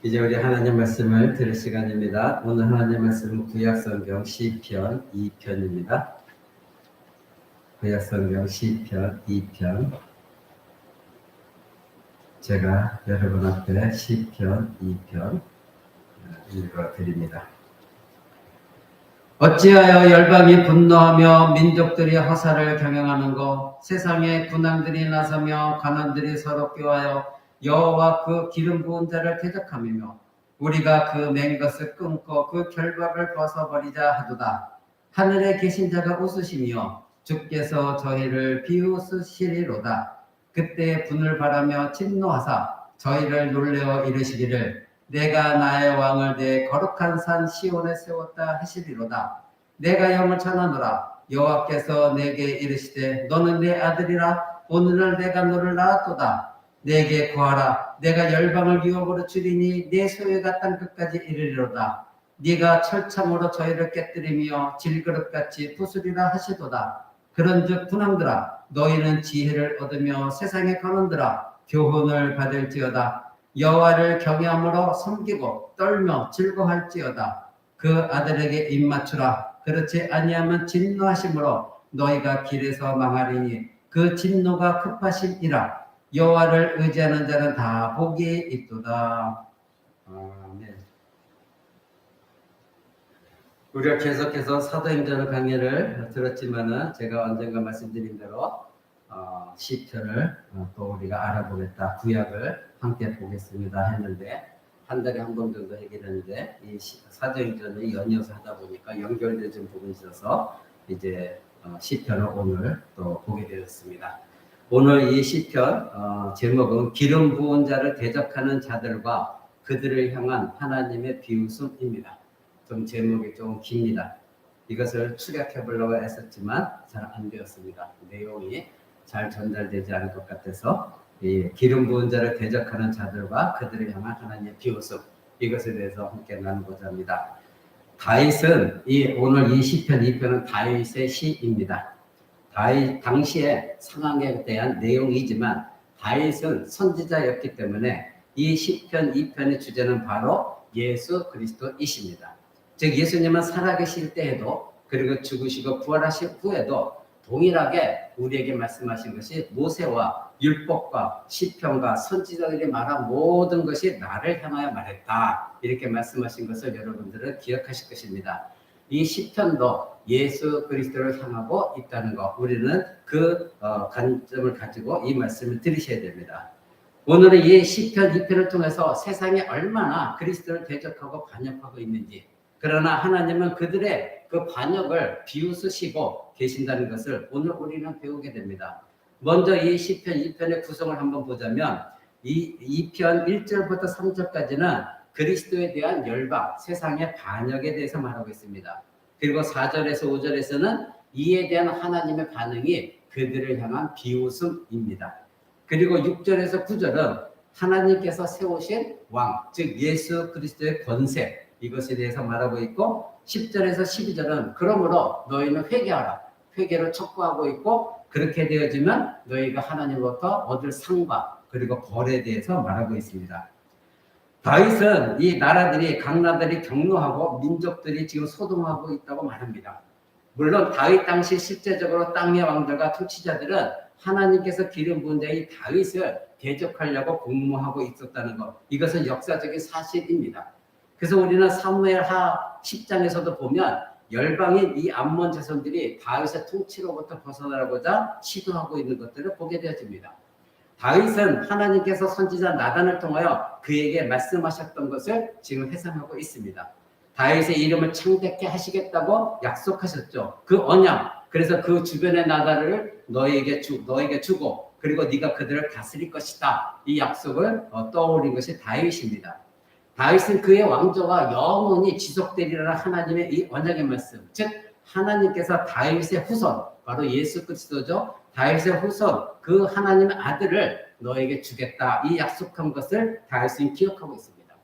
이제 우리 하나님 말씀을 들을 시간입니다. 오늘 하나님 말씀은 구약성경 시편 2편입니다. 구약성경 시편 2편. 제가 여러분 앞에 시편 2편 읽어드립니다. 어찌하여 열방이 분노하며 민족들이 허사를 경영하는고, 세상에 군왕들이 나서며 관원들이 서로 껴하여 여호와 그 기름 부은 자를 대적하며 우리가 그 맨 것을 끊고 그 결박을 벗어버리자 하도다. 하늘에 계신 자가 웃으시며 주께서 저희를 비웃으시리로다. 그때 분을 바라며 진노하사 저희를 놀래어 이르시기를 내가 나의 왕을 내 거룩한 산 시온에 세웠다 하시리로다. 내가 영을 전하노라. 여호와께서 내게 이르시되 너는 내 아들이라. 오늘날 내가 너를 낳았도다. 내게 구하라. 내가 열방을 유업으로 줄이니 내 소유가 땅 끝까지 이르리로다. 네가 철참으로 저희를 깨뜨리며 질그릇같이 부수리라 하시도다. 그런즉 군왕들아, 너희는 지혜를 얻으며 세상의 관원들아, 교훈을 받을지어다. 여호와를 경외함으로 섬기고 떨며 즐거워할지어다. 그 아들에게 입맞추라. 그렇지 아니하면 진노하심으로 너희가 길에서 망하리니 그 진노가 급하심이라. 여호와를 의지하는 자는 다 복이 있도다. 아멘. 우리가 계속해서 사도행전 강의를 들었지만은 제가 언젠가 말씀드린 대로 시편을 또 우리가 알아보겠다, 구약을 함께 보겠습니다 했는데 한 달에 한 번 정도 하게 되는데 이 사도행전을 연이어서 하다 보니까 연결되는 부분이 있어서 이제 시편을 오늘 또 보게 되었습니다. 오늘 이 시편 제목은 기름 부은 자를 대적하는 자들과 그들을 향한 하나님의 비웃음입니다. 좀 제목이 좀 깁니다. 이것을 축약해 보려고 했었지만 잘 안 되었습니다. 내용이 잘 전달되지 않을 것 같아서 기름 부은 자를 대적하는 자들과 그들을 향한 하나님의 비웃음, 이것에 대해서 함께 나누고자 합니다. 다윗은 오늘 이 시편 2편은 다윗의 시입니다. 다윗 당시의 상황에 대한 내용이지만 다윗은 선지자였기 때문에 이 시편 2편의 주제는 바로 예수 그리스도이십니다. 즉 예수님은 살아계실 때에도 그리고 죽으시고 부활하신 후에도 동일하게 우리에게 말씀하신 것이 모세와 율법과 시편과 선지자들이 말한 모든 것이 나를 향하여 말했다, 이렇게 말씀하신 것을 여러분들은 기억하실 것입니다. 이 시편도 예수 그리스도를 향하고 있다는 것, 우리는 그 관점을 가지고 이 말씀을 들으셔야 됩니다. 오늘은 이 시편 2편을 통해서 세상이 얼마나 그리스도를 대적하고 반역하고 있는지, 그러나 하나님은 그들의 그 반역을 비웃으시고 계신다는 것을 오늘 우리는 배우게 됩니다. 먼저 이 시편 2편의 구성을 한번 보자면 이 2편 1절부터 3절까지는 그리스도에 대한 열방, 세상의 반역에 대해서 말하고 있습니다. 그리고 4절에서 5절에서는 이에 대한 하나님의 반응이 그들을 향한 비웃음입니다. 그리고 6절에서 9절은 하나님께서 세우신 왕, 즉 예수 그리스도의 권세, 이것에 대해서 말하고 있고 10절에서 12절은 그러므로 너희는 회개하라, 회개를 촉구하고 있고 그렇게 되어지면 너희가 하나님으로부터 얻을 상과 그리고 벌에 대해서 말하고 있습니다. 다윗은 이 나라들이 각 나라들이 경노하고 민족들이 지금 소동하고 있다고 말합니다. 물론 다윗 당시 실제적으로 땅의 왕들과 통치자들은 하나님께서 기름 부은 자의 다윗을 대적하려고 공모하고 있었다는 것, 이것은 역사적인 사실입니다. 그래서 우리는 사무엘하 10장에서도 보면 열방인 이 암몬 자손들이 다윗의 통치로부터 벗어나고자 시도하고 있는 것들을 보게 되어집니다. 다윗은 하나님께서 선지자 나단을 통하여 그에게 말씀하셨던 것을 지금 회상하고 있습니다. 다윗의 이름을 창대케 하시겠다고 약속하셨죠. 그 언약, 그래서 그 주변의 나라를 너에게 주고 그리고 네가 그들을 다스릴 것이다, 이 약속을 떠올린 것이 다윗입니다. 다윗은 그의 왕조가 영원히 지속되리라는 하나님의 이 언약의 말씀, 즉 하나님께서 다윗의 후손, 바로 예수 그리스도죠, 다윗의 후손, 그 하나님의 아들을 너에게 주겠다, 이 약속한 것을 다윗은 기억하고 있습니다.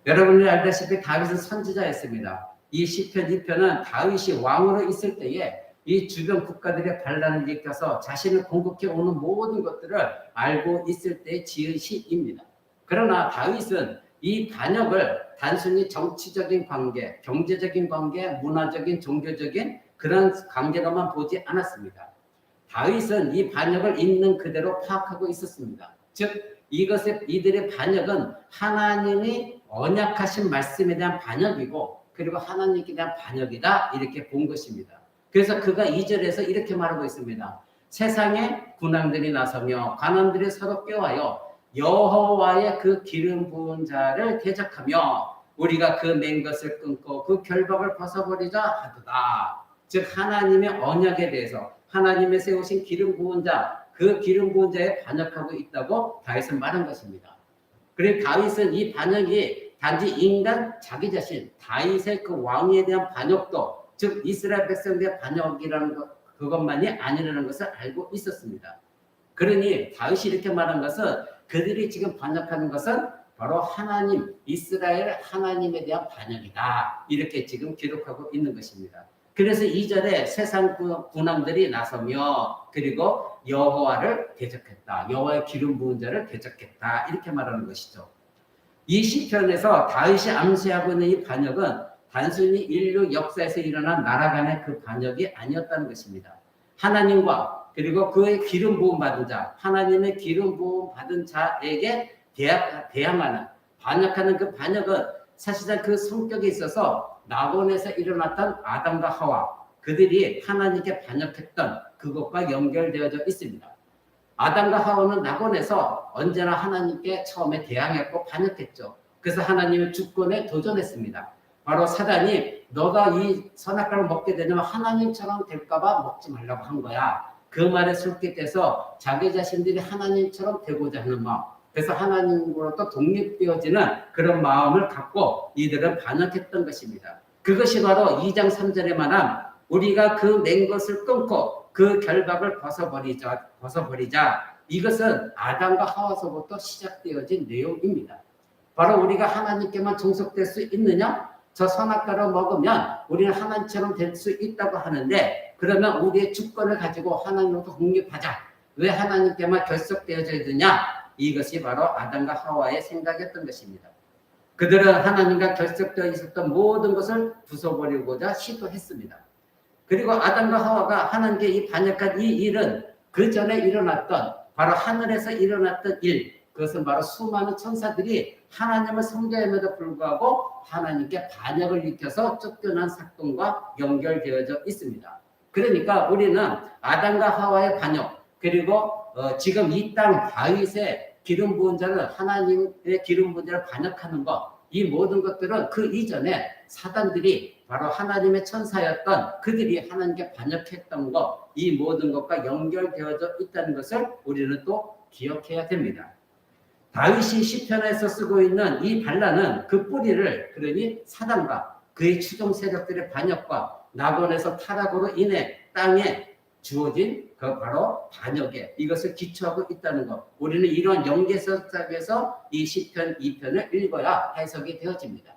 여러분들이 알다시피 다윗은 선지자였습니다. 이 시편 2편은 다윗이 왕으로 있을 때에 이 주변 국가들의 반란을 일으켜서 자신을 공격해 오는 모든 것들을 알고 있을 때 지은 시입니다. 그러나 다윗은 이 반역을 단순히 정치적인 관계, 경제적인 관계, 문화적인, 종교적인 그런 관계로만 보지 않았습니다. 다윗은 이 반역을 있는 그대로 파악하고 있었습니다. 즉 이들의 반역은 하나님이 언약하신 말씀에 대한 반역이고 그리고 하나님께 대한 반역이다 이렇게 본 것입니다. 그래서 그가 2절에서 이렇게 말하고 있습니다. 세상에 군왕들이 나서며 관원들이 서로 껴와요 여호와의 그 기름 부은 자를 대적하며 우리가 그 맨 것을 끊고 그 결박을 벗어버리자 하도다. 즉 하나님의 언약에 대해서 하나님의 세우신 기름 부은 자, 그 기름 부은 자에 반역하고 있다고 다윗은 말한 것입니다. 그리고 다윗은 이 반역이 단지 인간 자기 자신, 다윗의 그 왕위에 대한 반역도 즉 이스라엘 백성들의 반역이라는 것, 그것만이 아니라는 것을 알고 있었습니다. 그러니 다윗이 이렇게 말한 것은 그들이 지금 반역하는 것은 바로 하나님, 이스라엘 하나님에 대한 반역이다. 이렇게 지금 기록하고 있는 것입니다. 그래서 2절에 세상 군왕들이 나서며 그리고 여호와를 대적했다. 여호와의 기름 부은 자를 대적했다. 이렇게 말하는 것이죠. 이 시편에서 다윗이 암시하고 있는 이 반역은 단순히 인류 역사에서 일어난 나라 간의 그 반역이 아니었다는 것입니다. 하나님과 그리고 그의 기름 부음 받은 자, 하나님의 기름 부음 받은 자에게 대항하는 반역하는 그 반역은 사실상 그 성격에 있어서 낙원에서 일어났던 아담과 하와 그들이 하나님께 반역했던 그것과 연결되어져 있습니다. 아담과 하와는 낙원에서 언제나 하나님께 처음에 대항했고 반역했죠. 그래서 하나님의 주권에 도전했습니다. 바로 사단이 너가 이 선악과를 먹게 되면 하나님처럼 될까봐 먹지 말라고 한 거야. 그 말에 솔깃해서 자기 자신들이 하나님처럼 되고자 하는 마음, 그래서 하나님으로부터 독립되어지는 그런 마음을 갖고 이들은 반역했던 것입니다. 그것이 바로 2장 3절에 말한 우리가 그 맨 것을 끊고 그 결박을 벗어버리자. 이것은 아담과 하와서부터 시작되어진 내용입니다. 바로 우리가 하나님께만 종속될 수 있느냐? 저 선악과를 먹으면 우리는 하나님처럼 될 수 있다고 하는데 그러면 우리의 주권을 가지고 하나님으로부터 독립하자. 왜 하나님께만 결속되어져야 되냐? 이것이 바로 아담과 하와의 생각이었던 것입니다. 그들은 하나님과 결속되어 있었던 모든 것을 부숴버리고자 시도했습니다. 그리고 아담과 하와가 하나님께 이 반역한 이 일은 그 전에 일어났던 바로 하늘에서 일어났던 일, 그것은 바로 수많은 천사들이 하나님을 섬겨함에도 불구하고 하나님께 반역을 일으켜서 쫓겨난 사건과 연결되어져 있습니다. 그러니까 우리는 아담과 하와의 반역 그리고 지금 이 땅 다윗의 기름 부은 자를 하나님의 기름 부은 자를 반역하는 것, 이 모든 것들은 그 이전에 사단들이 바로 하나님의 천사였던 그들이 하나님께 반역했던 것, 이 모든 것과 연결되어져 있다는 것을 우리는 또 기억해야 됩니다. 다윗이 시편에서 쓰고 있는 이 반란은 그 뿌리를 그러니 사단과 그의 추종 세력들의 반역과 낙원에서 타락으로 인해 땅에 주어진 그 바로 반역에 이것을 기초하고 있다는 것. 우리는 이러한 연계성에서 이 시편 2편을 읽어야 해석이 되어집니다.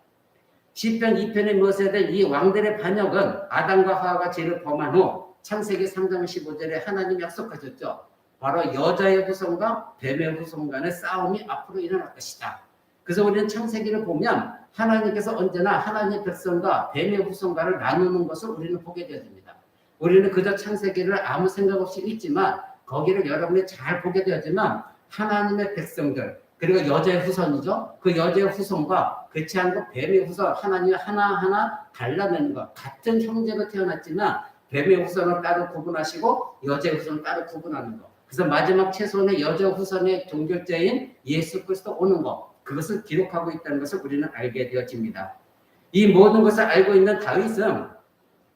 시편 2편에 묘사된 이 왕들의 반역은 아담과 하와가 죄를 범한 후 창세기 3장 15절에 하나님 약속하셨죠. 바로 여자의 후손과 뱀의 후손 간의 싸움이 앞으로 일어날 것이다. 그래서 우리는 창세기를 보면 하나님께서 언제나 하나님의 백성과 뱀의 후손 간을 나누는 것을 우리는 보게 되어집니다. 우리는 그저 창세기를 아무 생각 없이 읽지만 거기를 여러분이 잘 보게 되었지만 하나님의 백성들 그리고 여자의 후손이죠. 그 여자의 후손과 그렇지 않고 뱀의 후손 하나님이 하나하나 갈라내는 것. 같은 형제로 태어났지만 뱀의 후손을 따로 구분하시고 여자의 후손을 따로 구분하는 것. 그래서 마지막 최소한의 여자 후손의 종결자인 예수 그리스도 오는 것. 그것을 기록하고 있다는 것을 우리는 알게 되어집니다. 이 모든 것을 알고 있는 다윗은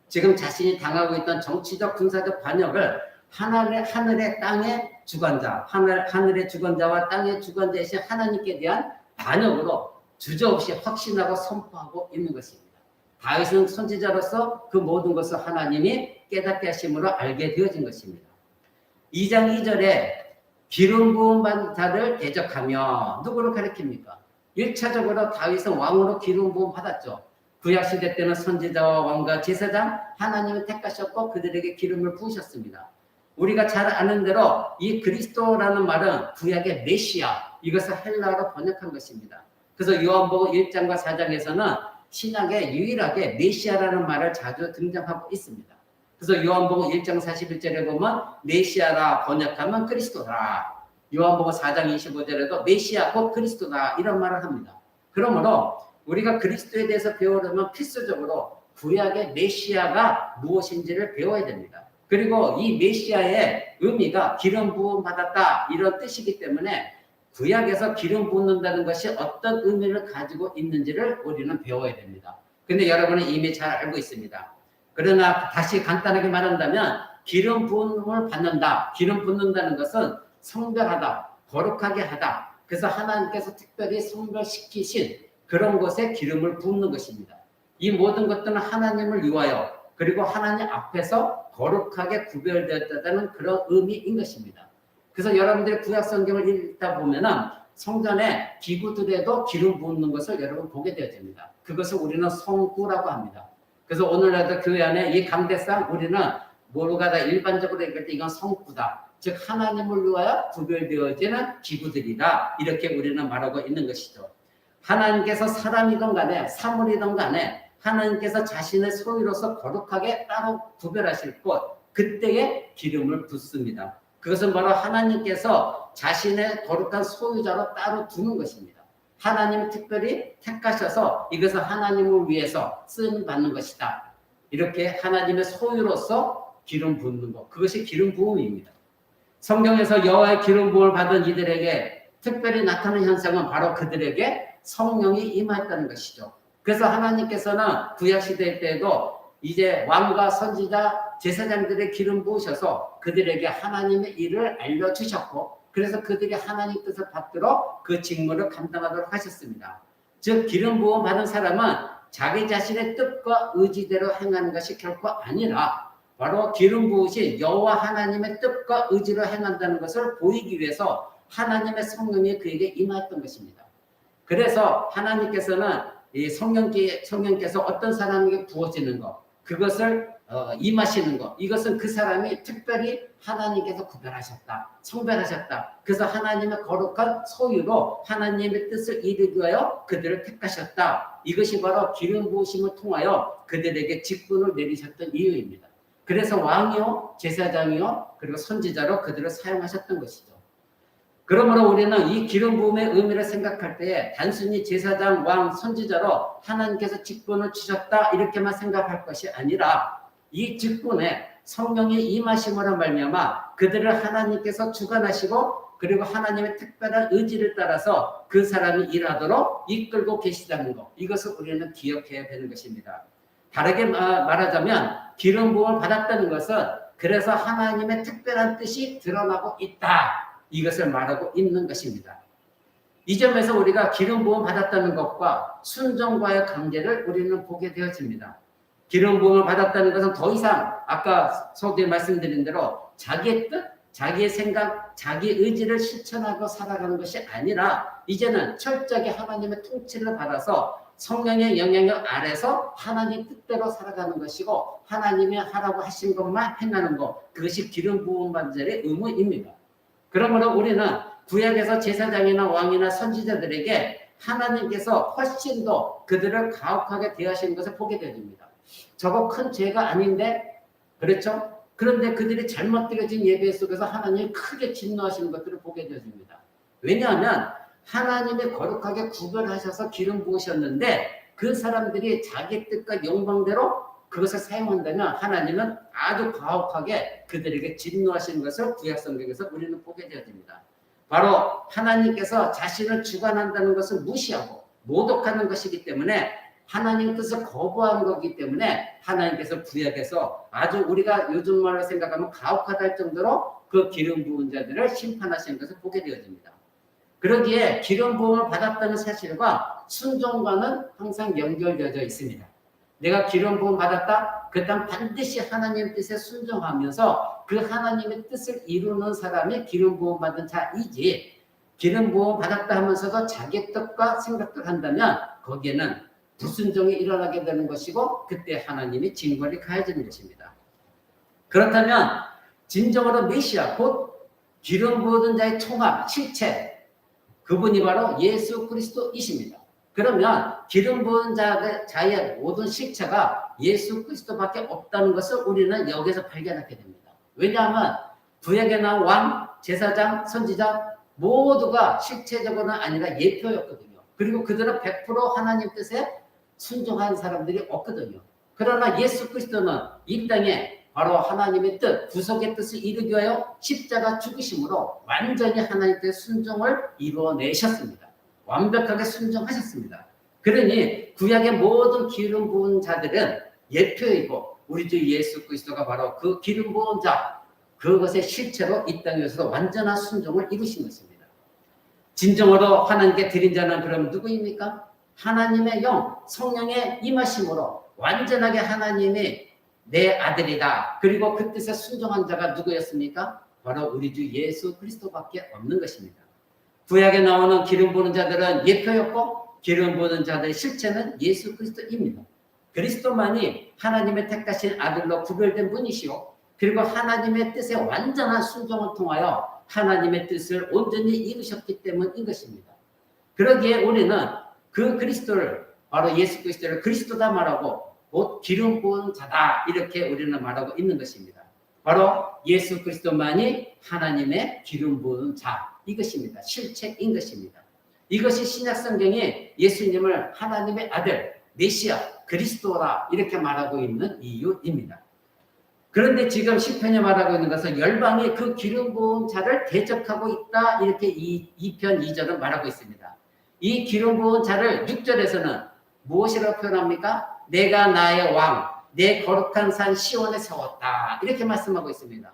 지금 자신이 당하고 있던 정치적 군사적 반역을 하늘의 땅의 주관자, 하늘의 주관자와 땅의 주관자이신 하나님께 대한 반역으로 주저없이 확신하고 선포하고 있는 것입니다. 다윗은 선지자로서 그 모든 것을 하나님이 깨닫게 하심으로 알게 되어진 것입니다. 2장 2절에 기름 부은 받은 자를 대적하며 누구를 가리킵니까? 1차적으로 다윗은 왕으로 기름 부음 받았죠. 구약시대 때는 선지자와 왕과 제사장 하나님을 택하셨고 그들에게 기름을 부으셨습니다. 우리가 잘 아는 대로 이 그리스도라는 말은 구약의 메시아, 이것을 헬라어로 번역한 것입니다. 그래서 요한복음 1장과 4장에서는 신약에 유일하게 메시아라는 말을 자주 등장하고 있습니다. 그래서 요한복음 1장 41절에 보면 메시아라 번역하면 그리스도다. 요한복음 4장 25절에도 메시아 곧 그리스도다 이런 말을 합니다. 그러므로 우리가 그리스도에 대해서 배우려면 필수적으로 구약의 메시아가 무엇인지를 배워야 됩니다. 그리고 이 메시아의 의미가 기름 부음 받았다 이런 뜻이기 때문에 구약에서 기름 붓는다는 것이 어떤 의미를 가지고 있는지를 우리는 배워야 됩니다. 근데 여러분은 이미 잘 알고 있습니다. 그러나 다시 간단하게 말한다면 기름 부음을 받는다. 기름 붓는다는 것은 성별하다, 거룩하게 하다. 그래서 하나님께서 특별히 성별시키신 그런 것에 기름을 붓는 것입니다. 이 모든 것들은 하나님을 위하여 그리고 하나님 앞에서 거룩하게 구별되었다는 그런 의미인 것입니다. 그래서 여러분들이 구약 성경을 읽다 보면은 성전에 기구들에도 기름 붓는 것을 여러분 보게 되어집니다. 그것을 우리는 성구라고 합니다. 그래서 오늘날도 교회 안에 이 강대상 우리는 뭐가 다 일반적으로 얘기할 때 이건 성구다. 즉 하나님을 위하여 구별되어지는 기구들이다. 이렇게 우리는 말하고 있는 것이죠. 하나님께서 사람이든 간에 사물이든 간에 하나님께서 자신의 소유로서 거룩하게 따로 구별하실 것 그때에 기름을 붓습니다. 그것은 바로 하나님께서 자신의 거룩한 소유자로 따로 두는 것입니다. 하나님이 특별히 택하셔서 이것은 하나님을 위해서 쓰임 받는 것이다. 이렇게 하나님의 소유로서 기름 붓는 것 그것이 기름 부음입니다. 성경에서 여호와의 기름 부음을 받은 이들에게 특별히 나타나는 현상은 바로 그들에게 성령이 임했다는 것이죠. 그래서 하나님께서는 구약시대 때에도 이제 왕과 선지자 제사장들의 기름 부으셔서 그들에게 하나님의 일을 알려주셨고 그래서 그들이 하나님 뜻을 받도록 그 직무를 감당하도록 하셨습니다. 즉 기름 부음 받은 사람은 자기 자신의 뜻과 의지대로 행하는 것이 결코 아니라 바로 기름 부으신 여호와 하나님의 뜻과 의지로 행한다는 것을 보이기 위해서 하나님의 성령이 그에게 임했던 것입니다. 그래서 하나님께서는 이 성령께서 어떤 사람에게 부어지는 것, 그것을 임하시는 것, 이것은 그 사람이 특별히 하나님께서 구별하셨다, 성별하셨다. 그래서 하나님의 거룩한 소유로 하나님의 뜻을 이루기 위하여 그들을 택하셨다. 이것이 바로 기름 부으심을 통하여 그들에게 직분을 내리셨던 이유입니다. 그래서 왕이요, 제사장이요, 그리고 선지자로 그들을 사용하셨던 것이죠. 그러므로 우리는 이 기름 부음의 의미를 생각할 때에 단순히 제사장, 왕, 선지자로 하나님께서 직분을 주셨다 이렇게만 생각할 것이 아니라 이 직분에 성령의 임하심으로 말미암아 그들을 하나님께서 주관하시고 그리고 하나님의 특별한 의지를 따라서 그 사람이 일하도록 이끌고 계시다는 것 이것을 우리는 기억해야 되는 것입니다. 다르게 말하자면 기름 부음을 받았다는 것은 그래서 하나님의 특별한 뜻이 드러나고 있다. 이것을 말하고 있는 것입니다. 이 점에서 우리가 기름 부음 받았다는 것과 순종과의 관계를 우리는 보게 되어집니다. 기름 부음을 받았다는 것은 더 이상 아까 서두에 말씀드린 대로 자기의 뜻, 자기의 생각, 자기 의지를 실천하고 살아가는 것이 아니라 이제는 철저하게 하나님의 통치를 받아서 성령의 영향력 아래서 하나님 뜻대로 살아가는 것이고 하나님이 하라고 하신 것만 행하는 것 그것이 기름 부음 받은 자의 의무입니다. 그러므로 우리는 구약에서 제사장이나 왕이나 선지자들에게 하나님께서 훨씬 더 그들을 가혹하게 대하시는 것을 보게 됩니다. 저거 큰 죄가 아닌데 그렇죠? 그런데 그들이 잘못 드려진 예배 속에서 하나님이 크게 진노하시는 것들을 보게 되어집니다. 왜냐하면 하나님이 거룩하게 구별하셔서 기름 부으셨는데 그 사람들이 자기 뜻과 영광대로 그것을 사용한다면 하나님은 아주 가혹하게 그들에게 진노하시는 것을 구약 성경에서 우리는 보게 되어집니다. 바로 하나님께서 자신을 주관한다는 것을 무시하고 모독하는 것이기 때문에 하나님 뜻을 거부한 거기 때문에 하나님께서 구약에서 아주 우리가 요즘 말로 생각하면 가혹하다 할 정도로 그 기름 부은 자들을 심판하시는 것을 보게 되어집니다. 그러기에 기름 부음을 받았다는 사실과 순종과는 항상 연결되어져 있습니다. 내가 기름 부음 받았다? 그렇다면 반드시 하나님의 뜻에 순종하면서 그 하나님의 뜻을 이루는 사람이 기름 부음 받은 자이지 기름 부음 받았다 하면서도 자기 뜻과 생각을 한다면 거기에는 불순종이 일어나게 되는 것이고 그때 하나님이 징벌이 가해지는 것입니다. 그렇다면 진정으로 메시아 곧 기름 부어든 자의 총합, 실체 그분이 바로 예수 그리스도이십니다. 그러면 기름 부은 자의 모든 실체가 예수 그리스도밖에 없다는 것을 우리는 여기서 발견하게 됩니다. 왜냐하면 구약에 나온 왕, 제사장, 선지자 모두가 실체적으로는 아니라 예표였거든요. 그리고 그들은 100% 하나님 뜻에 순종한 사람들이 없거든요. 그러나 예수 그리스도는 이 땅에 바로 하나님의 뜻, 구속의 뜻을 이루기 위하여 십자가 죽으심으로 완전히 하나님 뜻의 순종을 이루어내셨습니다. 완벽하게 순종하셨습니다. 그러니 구약의 모든 기름 부은 자들은 예표이고 우리 주 예수 그리스도가 바로 그 기름 부은 자, 그것의 실체로 이 땅에서 완전한 순종을 이루신 것입니다. 진정으로 하나님께 드린 자는 그럼 누구입니까? 하나님의 영, 성령의 임하심으로 완전하게 하나님이 내 아들이다. 그리고 그 뜻에 순종한 자가 누구였습니까? 바로 우리 주 예수 그리스도밖에 없는 것입니다. 구약에 나오는 기름 부는 자들은 예표였고 기름 부는 자들의 실체는 예수 그리스도입니다. 그리스도만이 하나님의 택하신 아들로 구별된 분이시오. 그리고 하나님의 뜻에 완전한 순종을 통하여 하나님의 뜻을 온전히 이루셨기 때문인 것입니다. 그러기에 우리는 그 그리스도를 바로 예수 그리스도를 그리스도다 말하고 곧 기름 부은 자다 이렇게 우리는 말하고 있는 것입니다. 바로 예수 그리스도만이 하나님의 기름 부은 자 이것입니다. 실체인 것입니다. 이것이 신약 성경에 예수님을 하나님의 아들 메시아 그리스도라 이렇게 말하고 있는 이유입니다. 그런데 지금 시편이 말하고 있는 것은 열방이 그 기름 부은 자를 대적하고 있다 이렇게 2편 2절은 말하고 있습니다. 이 기름 부은 자를 6절에서는 무엇이라고 표현합니까? 내가 나의 왕, 내 거룩한 산 시온에 세웠다 이렇게 말씀하고 있습니다.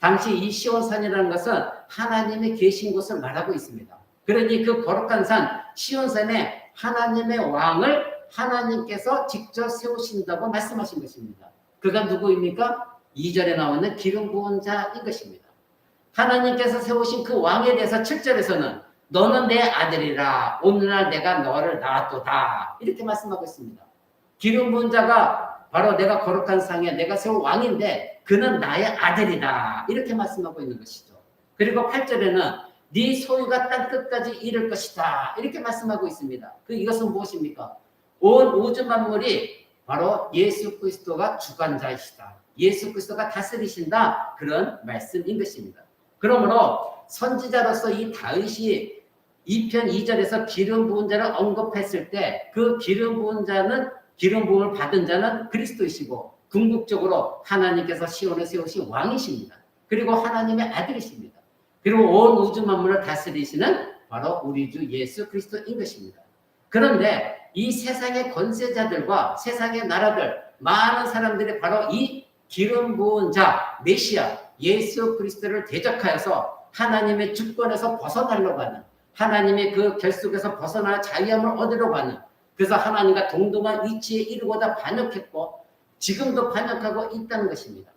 당시 이 시온산이라는 것은 하나님이 계신 곳을 말하고 있습니다. 그러니 그 거룩한 산 시온산에 하나님의 왕을 하나님께서 직접 세우신다고 말씀하신 것입니다. 그가 누구입니까? 2절에 나오는 기름 부은 자인 것입니다. 하나님께서 세우신 그 왕에 대해서 7절에서는 너는 내 아들이라 오늘날 내가 너를 낳았도다 이렇게 말씀하고 있습니다. 기름 부은 자가 바로 내가 거룩한 상에 내가 세운 왕인데 그는 나의 아들이다 이렇게 말씀하고 있는 것이죠. 그리고 8절에는 네 소유가 땅 끝까지 이를 것이다 이렇게 말씀하고 있습니다. 이것은 무엇입니까? 온 우주 만물이 바로 예수 그리스도가 주관자이시다. 예수 그리스도가 다스리신다 그런 말씀인 것입니다. 그러므로 선지자로서 이 다윗이 2편 2절에서 기름 부은 자를 언급했을 때 그 기름 부은 자는 기름 부음을 받은 자는 그리스도이시고 궁극적으로 하나님께서 시온에 세우신 왕이십니다. 그리고 하나님의 아들이십니다. 그리고 온 우주 만물을 다스리시는 바로 우리 주 예수 그리스도인 것입니다. 그런데 이 세상의 권세자들과 세상의 나라들 많은 사람들이 바로 이 기름 부은 자 메시아 예수 그리스도를 대적하여서 하나님의 주권에서 벗어나려고 하는 하나님의 그 결속에서 벗어나 자유함을 얻으려고 하는 그래서 하나님과 동등한 위치에 이르고다 반역했고 지금도 반역하고 있다는 것입니다.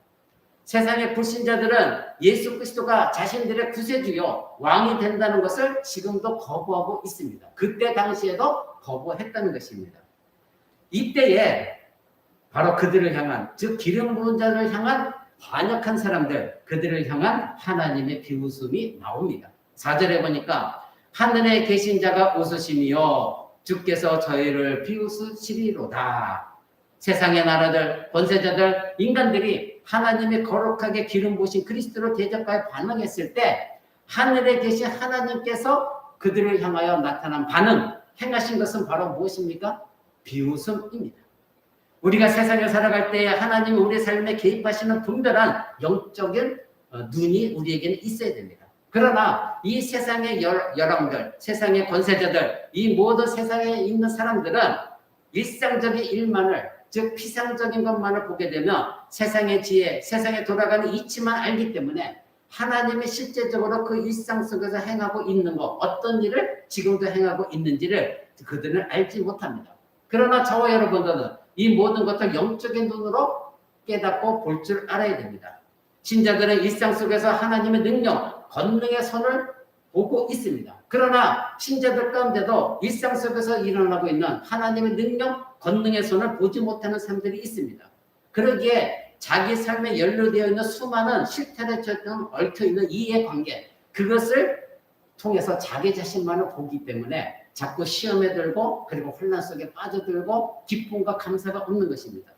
세상의 불신자들은 예수 그리스도가 자신들의 구세주요 왕이 된다는 것을 지금도 거부하고 있습니다. 그때 당시에도 거부했다는 것입니다. 이때에 바로 그들을 향한 즉 기름 부은 자를 향한 반역한 사람들 그들을 향한 하나님의 비웃음이 나옵니다. 4절에 보니까 하늘에 계신 자가 웃으시며 주께서 저희를 비웃으시리로다. 세상의 나라들, 권세자들, 인간들이 하나님의 거룩하게 기름 부으신 그리스도를 대적하여 반응했을 때 하늘에 계신 하나님께서 그들을 향하여 나타난 반응, 행하신 것은 바로 무엇입니까? 비웃음입니다. 우리가 세상에 살아갈 때 하나님이 우리 삶에 개입하시는 분별한 영적인 눈이 우리에게는 있어야 됩니다. 그러나 이 세상의 여러분들, 세상의 권세자들, 이 모든 세상에 있는 사람들은 일상적인 일만을 즉 피상적인 것만을 보게 되면 세상의 지혜, 세상에 돌아가는 이치만 알기 때문에 하나님이 실제적으로 그 일상 속에서 행하고 있는 것, 어떤 일을 지금도 행하고 있는지를 그들은 알지 못합니다. 그러나 저와 여러분들은 이 모든 것을 영적인 눈으로 깨닫고 볼 줄 알아야 됩니다. 신자들은 일상 속에서 하나님의 능력, 권능의 손을 보고 있습니다. 그러나 신자들 가운데도 일상 속에서 일어나고 있는 하나님의 능력, 권능의 손을 보지 못하는 사람들이 있습니다. 그러기에 자기 삶에 연루되어 있는 수많은 실태에 얽혀있는 이해관계, 그것을 통해서 자기 자신만을 보기 때문에 자꾸 시험에 들고 그리고 혼란 속에 빠져들고 기쁨과 감사가 없는 것입니다.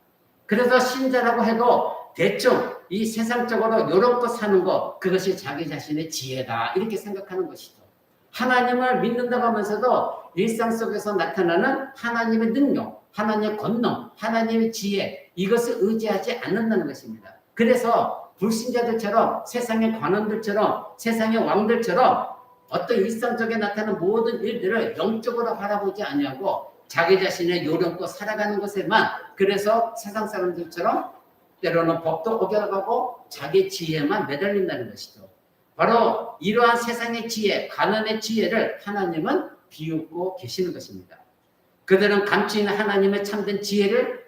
그래서 신자라고 해도 대충 이 세상적으로 요렇게 사는 것, 그것이 자기 자신의 지혜다 이렇게 생각하는 것이죠. 하나님을 믿는다고 하면서도 일상 속에서 나타나는 하나님의 능력, 하나님의 권능, 하나님의 지혜, 이것을 의지하지 않는다는 것입니다. 그래서 불신자들처럼, 세상의 관원들처럼, 세상의 왕들처럼 어떤 일상적에 나타나는 모든 일들을 영적으로 바라보지 아니하고 자기 자신의 요령껏 살아가는 것에만, 그래서 세상 사람들처럼 때로는 법도 어겨가고 자기 지혜만 매달린다는 것이죠. 바로 이러한 세상의 지혜, 가난의 지혜를 하나님은 비웃고 계시는 것입니다. 그들은 감추 있는 하나님의 참된 지혜를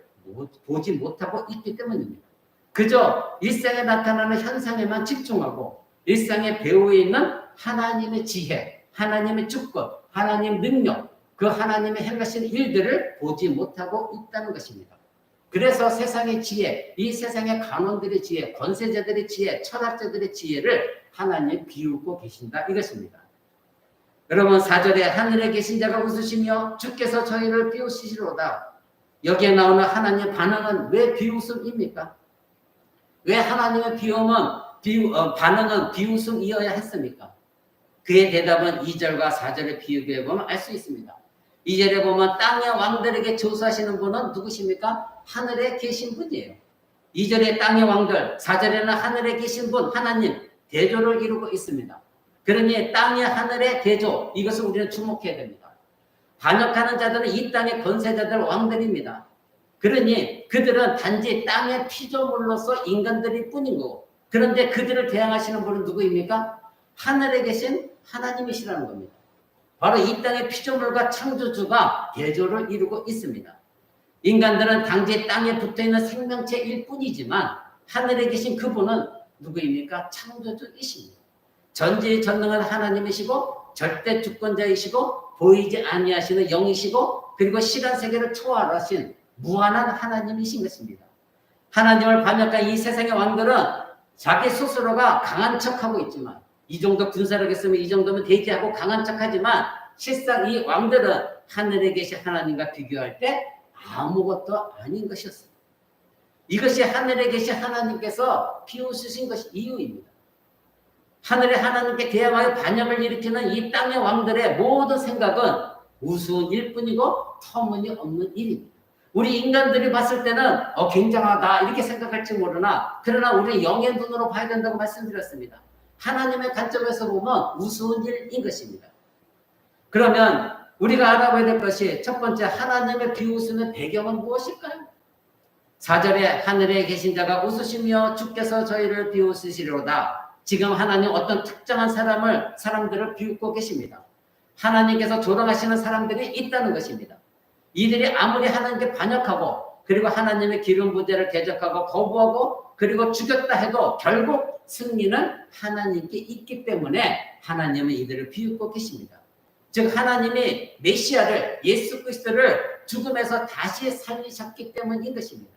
보지 못하고 있기 때문입니다. 그저 일상에 나타나는 현상에만 집중하고 일상의 배후에 있는 하나님의 지혜, 하나님의 주권, 하나님의 능력, 그 하나님의 행하시는 일들을 보지 못하고 있다는 것입니다. 그래서 세상의 지혜, 이 세상의 간원들의 지혜, 권세자들의 지혜, 철학자들의 지혜를 하나님 비웃고 계신다 이것입니다. 여러분 4절에 하늘에 계신 자가 웃으시며 주께서 저희를 비웃으시리로다. 여기에 나오는 하나님의 반응은 왜 비웃음입니까? 왜 하나님의 반응은 비웃음이어야 했습니까? 그의 대답은 2절과 4절의 비유에 보면 알 수 있습니다. 2절에 보면 땅의 왕들에게 조수하시는 분은 누구십니까? 하늘에 계신 분이에요. 2절에 땅의 왕들, 4절에는 하늘에 계신 분, 하나님, 대조를 이루고 있습니다. 그러니 땅의 하늘의 대조, 이것을 우리는 주목해야 됩니다. 반역하는 자들은 이 땅의 권세자들, 왕들입니다. 그러니 그들은 단지 땅의 피조물로서 인간들일 뿐인 거고, 그런데 그들을 대항하시는 분은 누구입니까? 하늘에 계신 하나님이시라는 겁니다. 바로 이 땅의 피조물과 창조주가 대조를 이루고 있습니다. 인간들은 단지 땅에 붙어있는 생명체일 뿐이지만 하늘에 계신 그분은 누구입니까? 창조주이십니다. 전지전능한 하나님이시고 절대 주권자이시고 보이지 아니하시는 영이시고 그리고 시간 세계를 초월하신 무한한 하나님이신 것입니다. 하나님을 반역한 이 세상의 왕들은 자기 스스로가 강한 척하고 있지만, 이 정도 군사력 있으면 이 정도면 대지하고 강한 척하지만 실상 이 왕들은 하늘에 계신 하나님과 비교할 때 아무것도 아닌 것이었습니다. 이것이 하늘에 계신 하나님께서 비웃으신 것이 이유입니다. 하늘의 하나님께 대항하여 반역을 일으키는 이 땅의 왕들의 모든 생각은 우스운 일뿐이고 터무니없는 일입니다. 우리 인간들이 봤을 때는 굉장하다 이렇게 생각할지 모르나, 그러나 우리 영의 눈으로 봐야 된다고 말씀드렸습니다. 하나님의 관점에서 보면 우스운 일인 것입니다. 그러면 우리가 알아봐야 될 것이 첫 번째, 하나님의 비웃음의 배경은 무엇일까요? 4절에 하늘에 계신 자가 웃으시며 주께서 저희를 비웃으시리로다. 지금 하나님 어떤 특정한 사람들을 비웃고 계십니다. 하나님께서 조롱하시는 사람들이 있다는 것입니다. 이들이 아무리 하나님께 반역하고 그리고 하나님의 기름 부대를 대적하고 거부하고 그리고 죽였다 해도 결국 승리는 하나님께 있기 때문에 하나님은 이들을 비웃고 계십니다. 즉 하나님이 메시아를, 예수 그리스도를 죽음에서 다시 살리셨기 때문인 것입니다.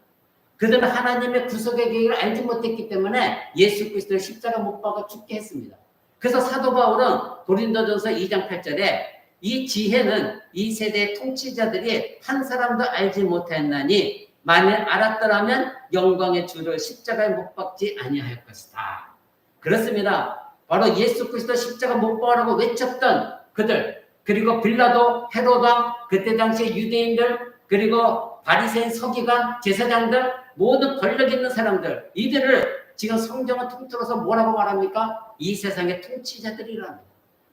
그들은 하나님의 구속의 계획을 알지 못했기 때문에 예수 그리스도를 십자가 못 박아 죽게 했습니다. 그래서 사도 바울은 고린도전서 2장 8절에 이 지혜는 이 세대의 통치자들이 한 사람도 알지 못하였나니 만일 알았더라면 영광의 주를 십자가에 못 박지 아니할 것이다. 그렇습니다. 바로 예수 그리스도 십자가 못 박으라고 외쳤던 그들, 그리고 빌라도, 헤로당, 그때 당시에 유대인들, 그리고 바리새인, 서기관, 제사장들, 모든 권력 있는 사람들, 이들을 지금 성경을 통틀어서 뭐라고 말합니까? 이 세상의 통치자들이랍니다.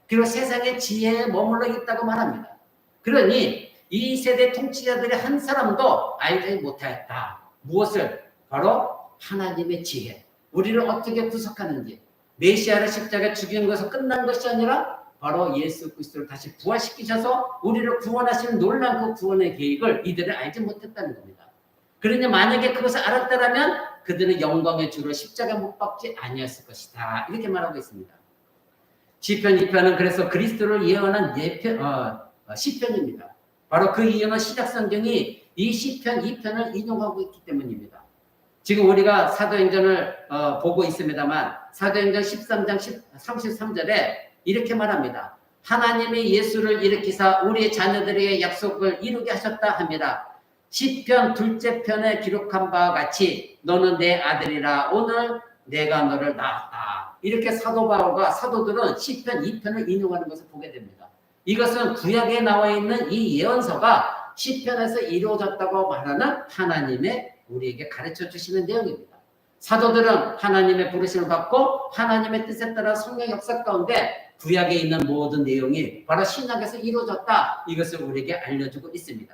그리고 세상의 지혜에 머물러 있다고 말합니다. 그러니 이 세대 통치자들의 한 사람도 알지 못하였다. 무엇을? 바로 하나님의 지혜. 우리를 어떻게 구속하는지. 메시아를 십자가에 죽인 것은 끝난 것이 아니라 바로 예수 그리스도를 다시 부활시키셔서 우리를 구원하시는 놀라운 그 구원의 계획을 이들은 알지 못했다는 겁니다. 그러니 만약에 그것을 알았다면 그들은 영광의 주로 십자가 못 박지 아니었을 것이다. 이렇게 말하고 있습니다. 시편 2편은 그래서 그리스도를 예언한 시편입니다. 바로 그 이유는 시작성경이 이 시편 2편을 인용하고 있기 때문입니다. 지금 우리가 사도행전을 보고 있습니다만 사도행전 13장 33절에 이렇게 말합니다. 하나님이 예수를 일으키사 우리 자녀들에게 약속을 이루게 하셨다 합니다. 시편 둘째 편에 기록한 바와 같이 너는 내 아들이라 오늘 내가 너를 낳았다. 이렇게 사도 바울과 사도들은 시편 2편을 인용하는 것을 보게 됩니다. 이것은 구약에 나와 있는 이 예언서가 시편에서 이루어졌다고 말하는 하나님의 우리에게 가르쳐 주시는 내용입니다. 사도들은 하나님의 부르심을 받고 하나님의 뜻에 따라 성령 역사 가운데 구약에 있는 모든 내용이 바로 신약에서 이루어졌다. 이것을 우리에게 알려주고 있습니다.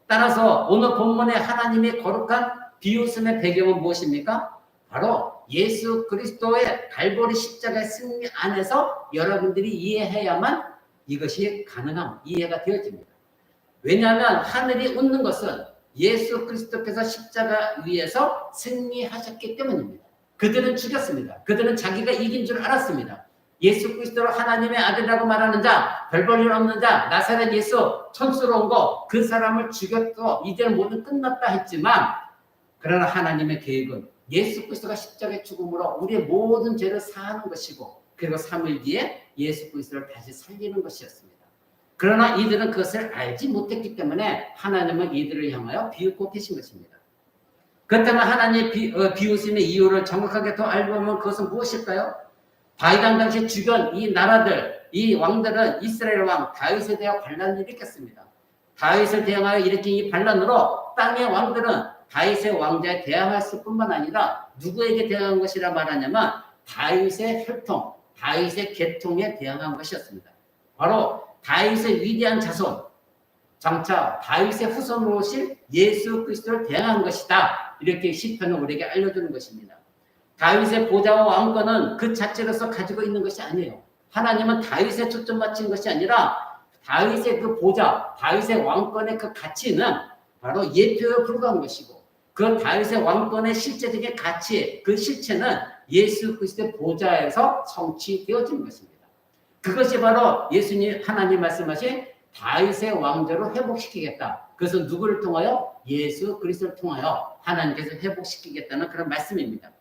따라서 오늘 본문의 하나님의 거룩한 비웃음의 배경은 무엇입니까? 바로 예수 그리스도의 갈보리 십자가의 승리 안에서 여러분들이 이해해야만 이것이 가능한 이해가 되어집니다. 왜냐하면 하늘이 웃는 것은 예수 그리스도께서 십자가 위에서 승리하셨기 때문입니다. 그들은 죽였습니다. 그들은 자기가 이긴 줄 알았습니다. 예수 그리스도를 하나님의 아들이라고 말하는 자, 별 볼 일 없는 자, 나사렛 예수, 천수로 온 거, 그 사람을 죽였고 이제는 모두 끝났다 했지만, 그러나 하나님의 계획은 예수 그리스도가 십자가의 죽음으로 우리의 모든 죄를 사하는 것이고, 그리고 3일 뒤에 예수 그리스도를 다시 살리는 것이었습니다. 그러나 이들은 그것을 알지 못했기 때문에 하나님은 이들을 향하여 비웃고 계신 것입니다. 그렇다면 하나님의 비웃음의 이유를 정확하게 더 알고 보면 그것은 무엇일까요? 다윗 왕 당시 주변 이 나라들, 이 왕들은 이스라엘 왕 다윗에 대하여 반란을 일으켰습니다. 다윗을 대항하여 일으킨 이 반란으로 땅의 왕들은 다윗의 왕자에 대항했을 뿐만 아니라 누구에게 대항한 것이라 말하냐면 다윗의 혈통, 다윗의 계통에 대항한 것이었습니다. 바로 다윗의 위대한 자손, 장차 다윗의 후손으로 오실 예수 그리스도를 대항한 것이다. 이렇게 시편은 우리에게 알려주는 것입니다. 다윗의 보좌와 왕권은 그 자체로서 가지고 있는 것이 아니에요. 하나님은 다윗에 초점 맞춘 것이 아니라 다윗의 그 보좌, 다윗의 왕권의 그 가치는 바로 예표에 불과한 것이고, 그 다윗의 왕권의 실제적인 가치, 그 실체는 예수 그리스도의 보좌에서 성취되어진 것입니다. 그것이 바로 예수님, 하나님 말씀하신 다윗의 왕조를 회복시키겠다. 그것은 누구를 통하여? 예수 그리스도를 통하여 하나님께서 회복시키겠다는 그런 말씀입니다.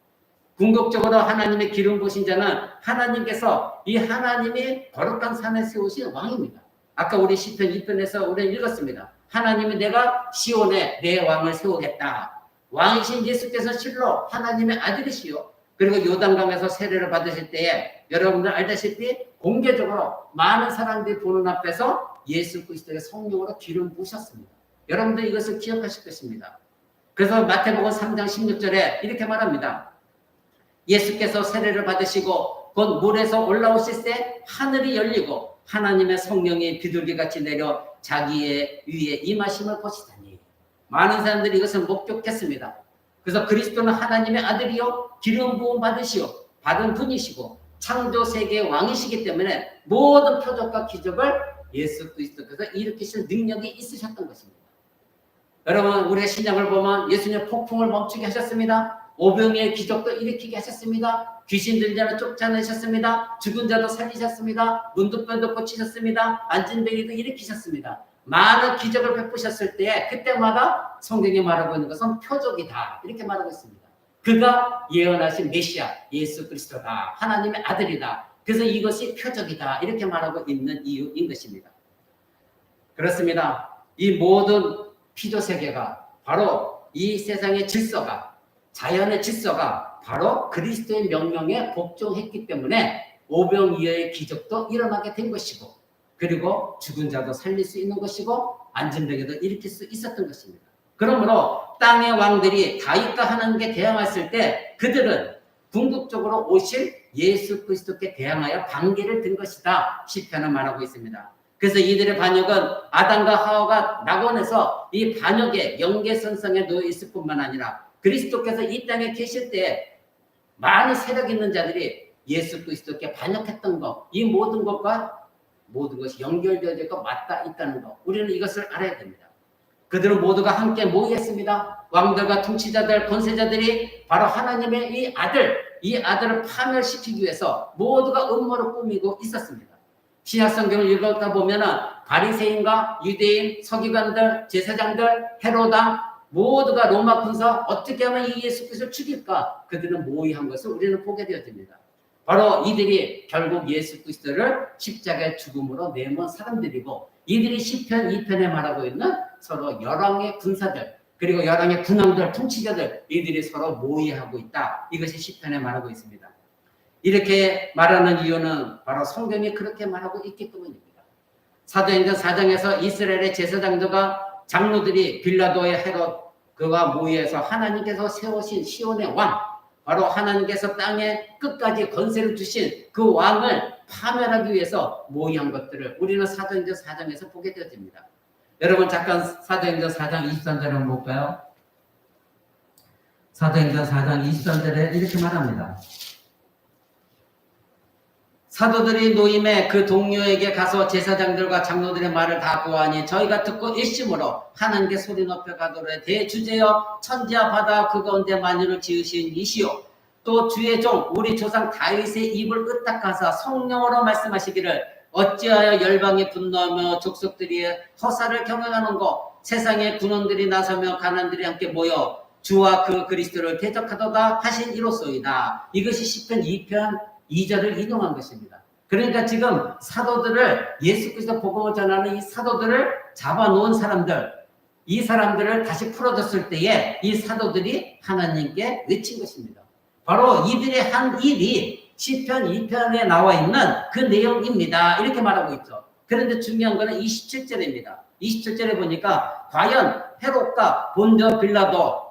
궁극적으로 하나님의 기름 부으신 자는 하나님께서 이 하나님이 거룩한 산에 세우신 왕입니다. 아까 우리 시편 2편에서 우리는 읽었습니다. 하나님이 내가 시온에 내 왕을 세우겠다. 왕이신 예수께서 실로 하나님의 아들이시요. 그리고 요단강에서 세례를 받으실 때에 여러분들 알다시피 공개적으로 많은 사람들이 보는 앞에서 예수 그리스도의 성령으로 기름 부으셨습니다. 여러분들 이것을 기억하실 것입니다. 그래서 마태복음 3장 16절에 이렇게 말합니다. 예수께서 세례를 받으시고 곧 물에서 올라오실 때 하늘이 열리고 하나님의 성령이 비둘기같이 내려 자기의 위에 임하심을 보시다니. 많은 사람들이 이것을 목격했습니다. 그래서 그리스도는 하나님의 아들이요 기름 부음 받으시오 받은 분이시고 창조 세계의 왕이시기 때문에 모든 표적과 기적을 예수 그리스도께서 일으키실 능력이 있으셨던 것입니다. 여러분, 우리의 신약을 보면 예수님 폭풍을 멈추게 하셨습니다. 오병이의 기적도 일으키게 하셨습니다. 귀신 들린 자를 쫓아내셨습니다. 죽은 자도 살리셨습니다. 문둥병도 고치셨습니다. 안진뱅이도 일으키셨습니다. 많은 기적을 베푸셨을 때 그때마다 성경이 말하고 있는 것은 표적이다. 이렇게 말하고 있습니다. 그가 예언하신 메시아 예수 그리스도다. 하나님의 아들이다. 그래서 이것이 표적이다. 이렇게 말하고 있는 이유인 것입니다. 그렇습니다. 이 모든 피조세계가 바로 이 세상의 질서가 자연의 질서가 바로 그리스도의 명령에 복종했기 때문에 오병이어의 기적도 일어나게 된 것이고 그리고 죽은 자도 살릴 수 있는 것이고 안진병에도 일으킬 수 있었던 것입니다. 그러므로 땅의 왕들이 다윗과 하나님께 대항했을 때 그들은 궁극적으로 오실 예수 그리스도께 대항하여 반기를 든 것이다. 시편은 말하고 있습니다. 그래서 이들의 반역은 아담과 하와가 낙원에서 이 반역의 연계선상에 놓여 있을 뿐만 아니라 그리스도께서 이 땅에 계실 때 많은 세력 있는 자들이 예수 그리스도께 반역했던 것, 이 모든 것과 모든 것이 연결되어져 있고 맞닿아 있다는 것, 우리는 이것을 알아야 됩니다. 그들은 모두가 함께 모이겠습니다. 왕들과 통치자들, 권세자들이 바로 하나님의 이 아들을 파멸시키기 위해서 모두가 음모를 꾸미고 있었습니다. 신약 성경을 읽다 보면은 바리새인과 유대인, 서기관들, 제사장들, 헤로당 모두가 로마 군사 어떻게 하면 이 예수 그리스도를 죽일까? 그들은 모의한 것을 우리는 보게 되어집니다. 바로 이들이 결국 예수 그리스도를 십자가의 죽음으로 내몬 사람들이고, 이들이 시편 2편에 말하고 있는 서로 열왕의 군사들, 그리고 열왕의 군왕들, 통치자들, 이들이 서로 모의하고 있다. 이것이 시편에 말하고 있습니다. 이렇게 말하는 이유는 바로 성경이 그렇게 말하고 있기 때문입니다. 사도행전 4장에서 이스라엘의 제사장들과 장로들이 빌라도의 헤롯 그와 모의해서 하나님께서 세우신 시온의 왕, 바로 하나님께서 땅에 끝까지 건세를 주신 그 왕을 파멸하기 위해서 모의한 것들을 우리는 사도행전 4장에서 보게 되어집니다. 여러분 잠깐 사도행전 4장 23절을 한번 볼까요? 사도행전 4장 23절에 이렇게 말합니다. 사도들이 노임에 그 동료에게 가서 제사장들과 장로들의 말을 다 보아하니 저희가 듣고 일심으로 하나님께 소리 높여 가도록 대주제여 천지와 바다 그 가운데 만유를 지으신 이시오 또 주의 종 우리 조상 다윗의 입을 으딱하사 성령으로 말씀하시기를 어찌하여 열방이 분노하며 족속들이 허사를 경영하는고 세상의 군원들이 나서며 가난들이 함께 모여 주와 그 그리스도를 대적하도다 하신 이로소이다. 이것이 시편 2편 2절을 인용한 것입니다. 그러니까 지금 사도들을 예수 그리스도 복음을 전하는 이 사도들을 잡아놓은 사람들, 이 사람들을 다시 풀어줬을 때에 이 사도들이 하나님께 외친 것입니다. 바로 이들이 한 일이 시편 2편에 나와 있는 그 내용입니다. 이렇게 말하고 있죠. 그런데 중요한 것은 27절입니다. 27절에 보니까 과연 헤롯과 본저 빌라도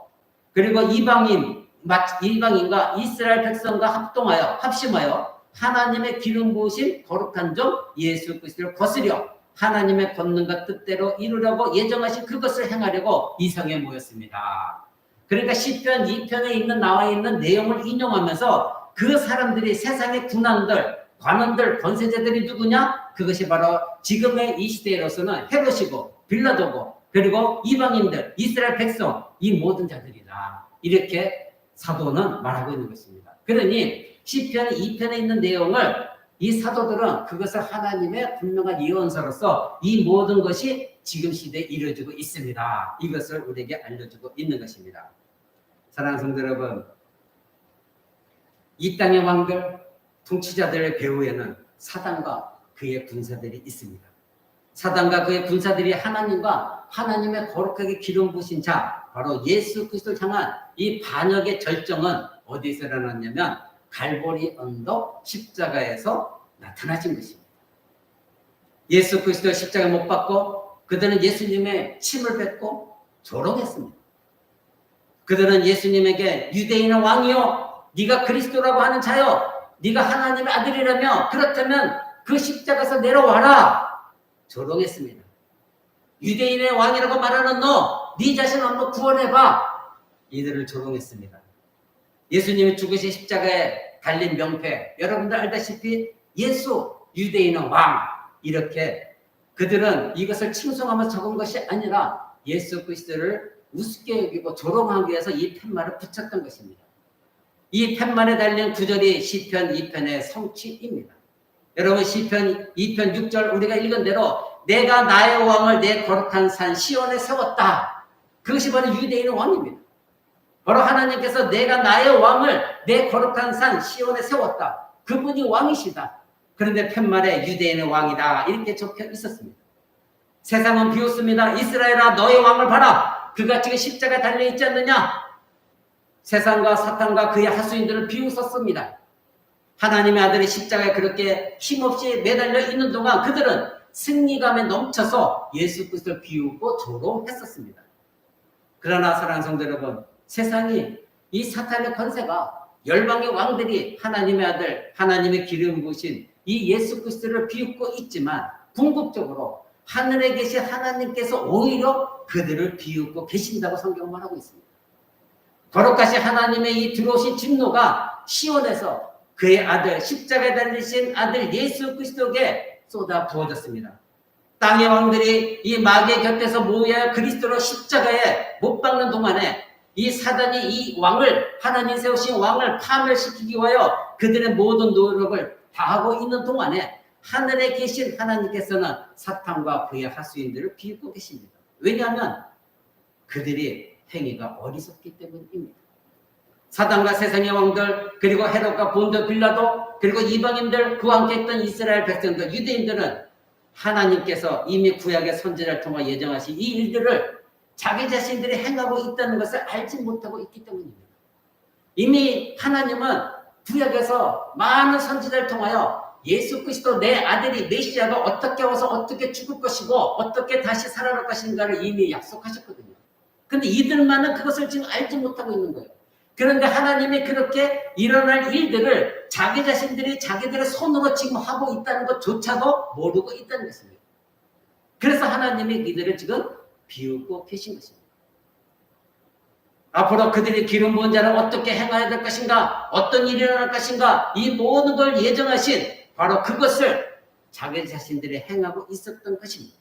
그리고 이방인과 이스라엘 백성과 합심하여 하나님의 기름 부으신 거룩한 종 예수 그리스도를 거스려 하나님의 권능과 뜻대로 이루려고 예정하신 그것을 행하려고 이성에 모였습니다. 그러니까 시편 2편에 나와 있는 내용을 인용하면서 그 사람들이 세상의 군왕들, 관원들, 권세자들이 누구냐? 그것이 바로 지금의 이 시대로서는 헤롯이고 빌라도고 그리고 이방인들, 이스라엘 백성, 이 모든 자들이다. 이렇게 사도는 말하고 있는 것입니다. 그러니 시편 2편에 있는 내용을 이 사도들은 그것을 하나님의 분명한 예언서로서 이 모든 것이 지금 시대에 이루어지고 있습니다. 이것을 우리에게 알려주고 있는 것입니다. 사랑하는 성도 여러분, 이 땅의 왕들, 통치자들의 배후에는 사단과 그의 군사들이 있습니다. 사단과 그의 군사들이 하나님과 하나님의 거룩하게 기름 부으신 자, 바로 예수 그리스도를 향한 이 반역의 절정은 어디서 일어났냐면 갈보리 언덕 십자가에서 나타나신 것입니다. 예수 그리스도 십자가 못 박고 그들은 예수님의 침을 뱉고 조롱했습니다. 그들은 예수님에게 유대인의 왕이요, 네가 그리스도라고 하는 자요, 네가 하나님의 아들이라며 그렇다면 그 십자가에서 내려와라 조롱했습니다. 유대인의 왕이라고 말하는 너, 네 자신을 한번 구원해봐. 이들을 조롱했습니다. 예수님이 죽으신 십자가에 달린 명패, 여러분들 알다시피 예수, 유대인의 왕, 이렇게 그들은 이것을 칭송하며 적은 것이 아니라 예수 그리스도를 우습게 여기고 조롱하기 위해서 이 팻말을 붙였던 것입니다. 이 팻말에 달린 구절이 시편 2편의 성취입니다. 여러분 시편 2편 6절 우리가 읽은 대로 내가 나의 왕을 내 거룩한 산 시온에 세웠다. 그것이 바로 유대인의 왕입니다. 바로 하나님께서 내가 나의 왕을 내 거룩한 산 시온에 세웠다. 그분이 왕이시다. 그런데 팻말에 유대인의 왕이다 이렇게 적혀 있었습니다. 세상은 비웃습니다. 이스라엘아 너의 왕을 봐라. 그가 지금 십자가에 달려있지 않느냐. 세상과 사탄과 그의 하수인들을 비웃었습니다. 하나님의 아들이 십자가에 그렇게 힘없이 매달려 있는 동안 그들은 승리감에 넘쳐서 예수 그리스도를 비웃고 조롱했었습니다. 그러나 사랑하는 성도 여러분, 세상이 이 사탄의 권세가 열방의 왕들이 하나님의 아들, 하나님의 기름 부으신 이 예수 그리스도를 비웃고 있지만 궁극적으로 하늘에 계신 하나님께서 오히려 그들을 비웃고 계신다고 성경은 말하고 있습니다. 거룩하신 하나님의 이 들어오신 진노가 시온에서 그의 아들, 십자가에 달리신 아들 예수 그리스도에게 쏟아 부어졌습니다. 땅의 왕들이 이 마귀의 곁에서 모여 그리스도로 십자가에 못 박는 동안에 이 사단이 이 왕을, 하나님 세우신 왕을 파멸시키기 위하여 그들의 모든 노력을 다하고 있는 동안에 하늘에 계신 하나님께서는 사탄과 그의 하수인들을 비웃고 계십니다. 왜냐하면 그들이 행위가 어리석기 때문입니다. 사단과 세상의 왕들, 그리고 헤롯과 본저 빌라도, 그리고 이방인들, 그와 함께 했던 이스라엘 백성들, 유대인들은 하나님께서 이미 구약의 선지자를 통해 예정하신 이 일들을 자기 자신들이 행하고 있다는 것을 알지 못하고 있기 때문입니다. 이미 하나님은 구약에서 많은 선지자를 통하여 예수 그리스도 내 아들이 메시아가 어떻게 와서 어떻게 죽을 것이고 어떻게 다시 살아날 것인가를 이미 약속하셨거든요. 근데 이들만은 그것을 지금 알지 못하고 있는 거예요. 그런데 하나님이 그렇게 일어날 일들을 자기 자신들이 자기들의 손으로 지금 하고 있다는 것조차도 모르고 있다는 것입니다. 그래서 하나님이 이들을 지금 비우고 계신 것입니다. 앞으로 그들이 기름 부은 자를 어떻게 행해야 될 것인가, 어떤 일이 일어날 것인가, 이 모든 걸 예정하신 바로 그것을 자기 자신들이 행하고 있었던 것입니다.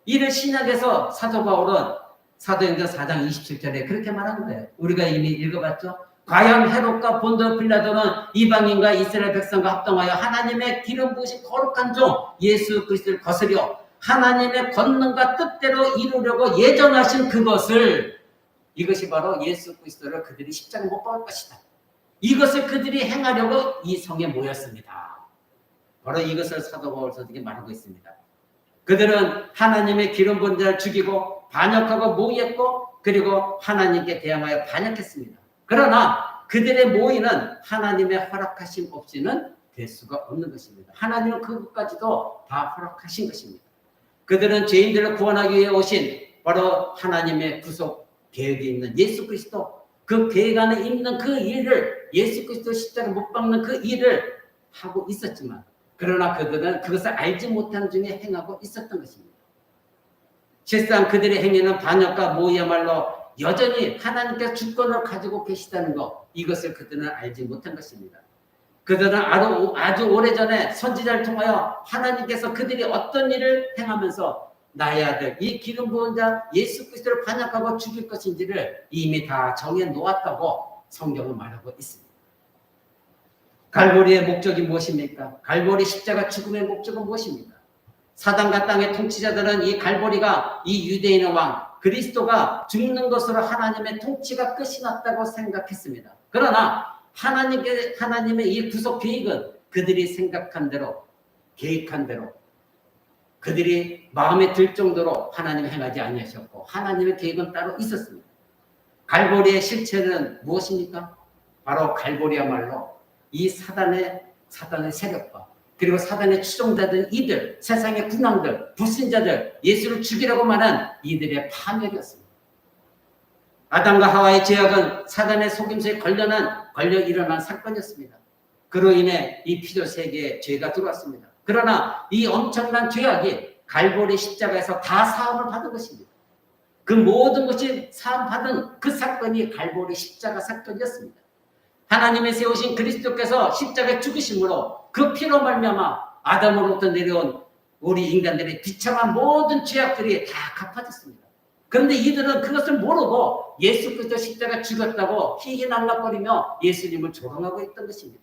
이를 신약에서 사도 바울은 사도행전 4장 27절에 그렇게 말하는 거예요. 우리가 이미 읽어봤죠. 과연 헤롯과 본도 빌라도는 이방인과 이스라엘 백성과 합동하여 하나님의 기름 부으신 거룩한 종 예수 그리스도를 거스려 하나님의 권능과 뜻대로 이루려고 예정하신 그것을, 이것이 바로 예수 그리스도를 그들이 십자가에 못 박을 것이다. 이것을 그들이 행하려고 이 성에 모였습니다. 바로 이것을 사도 바울 서기에 말하고 있습니다. 그들은 하나님의 기름 부은 자를 죽이고 반역하고 모의했고 그리고 하나님께 대항하여 반역했습니다. 그러나 그들의 모의는 하나님의 허락하심 없이는 될 수가 없는 것입니다. 하나님은 그것까지도 다 허락하신 것입니다. 그들은 죄인들을 구원하기 위해 오신 바로 하나님의 구속 계획이 있는 예수 그리스도, 그 계획 안에 있는 그 일을, 예수 그리스도 십자가 못 박는 그 일을 하고 있었지만, 그러나 그들은 그것을 알지 못한 중에 행하고 있었던 것입니다. 실상 그들의 행위는 반역과 모의야말로 여전히 하나님께서 주권을 가지고 계시다는 것, 이것을 그들은 알지 못한 것입니다. 그들은 아주 오래전에 선지자를 통하여 하나님께서 그들이 어떤 일을 행하면서 나의 아들, 이 기름 부은 자 예수 그리스도를 반역하고 죽일 것인지를 이미 다 정해 놓았다고 성경은 말하고 있습니다. 갈보리의 목적이 무엇입니까? 갈보리 십자가 죽음의 목적은 무엇입니까? 사단과 땅의 통치자들은 이 갈보리가 이 유대인의 왕 그리스도가 죽는 것으로 하나님의 통치가 끝이 났다고 생각했습니다. 그러나 하나님의 이 구속 계획은 그들이 생각한 대로, 계획한 대로, 그들이 마음에 들 정도로 하나님이 행하지 아니하셨고 하나님의 계획은 따로 있었습니다. 갈보리의 실체는 무엇입니까? 바로 갈보리야말로 이 사단의 세력과 그리고 사단의 추종자들 이들, 세상의 군왕들, 불신자들, 예수를 죽이라고 말한 이들의 파멸이었습니다. 아담과 하와의 죄악은 사단의 속임수에 걸려 일어난 사건이었습니다. 그로 인해 이 피조 세계에 죄가 들어왔습니다. 그러나 이 엄청난 죄악이 갈보리 십자가에서 다 사함을 받은 것입니다. 그 모든 것이 사함받은 그 사건이 갈보리 십자가 사건이었습니다. 하나님이 세우신 그리스도께서 십자가에 죽으심으로 그 피로 말미암아 아담으로부터 내려온 우리 인간들의 비참한 모든 죄악들이 다 갚아졌습니다. 그런데 이들은 그것을 모르고 예수 그리스도 십자가 죽었다고 희희낙낙거리며 예수님을 조롱하고 있던 것입니다.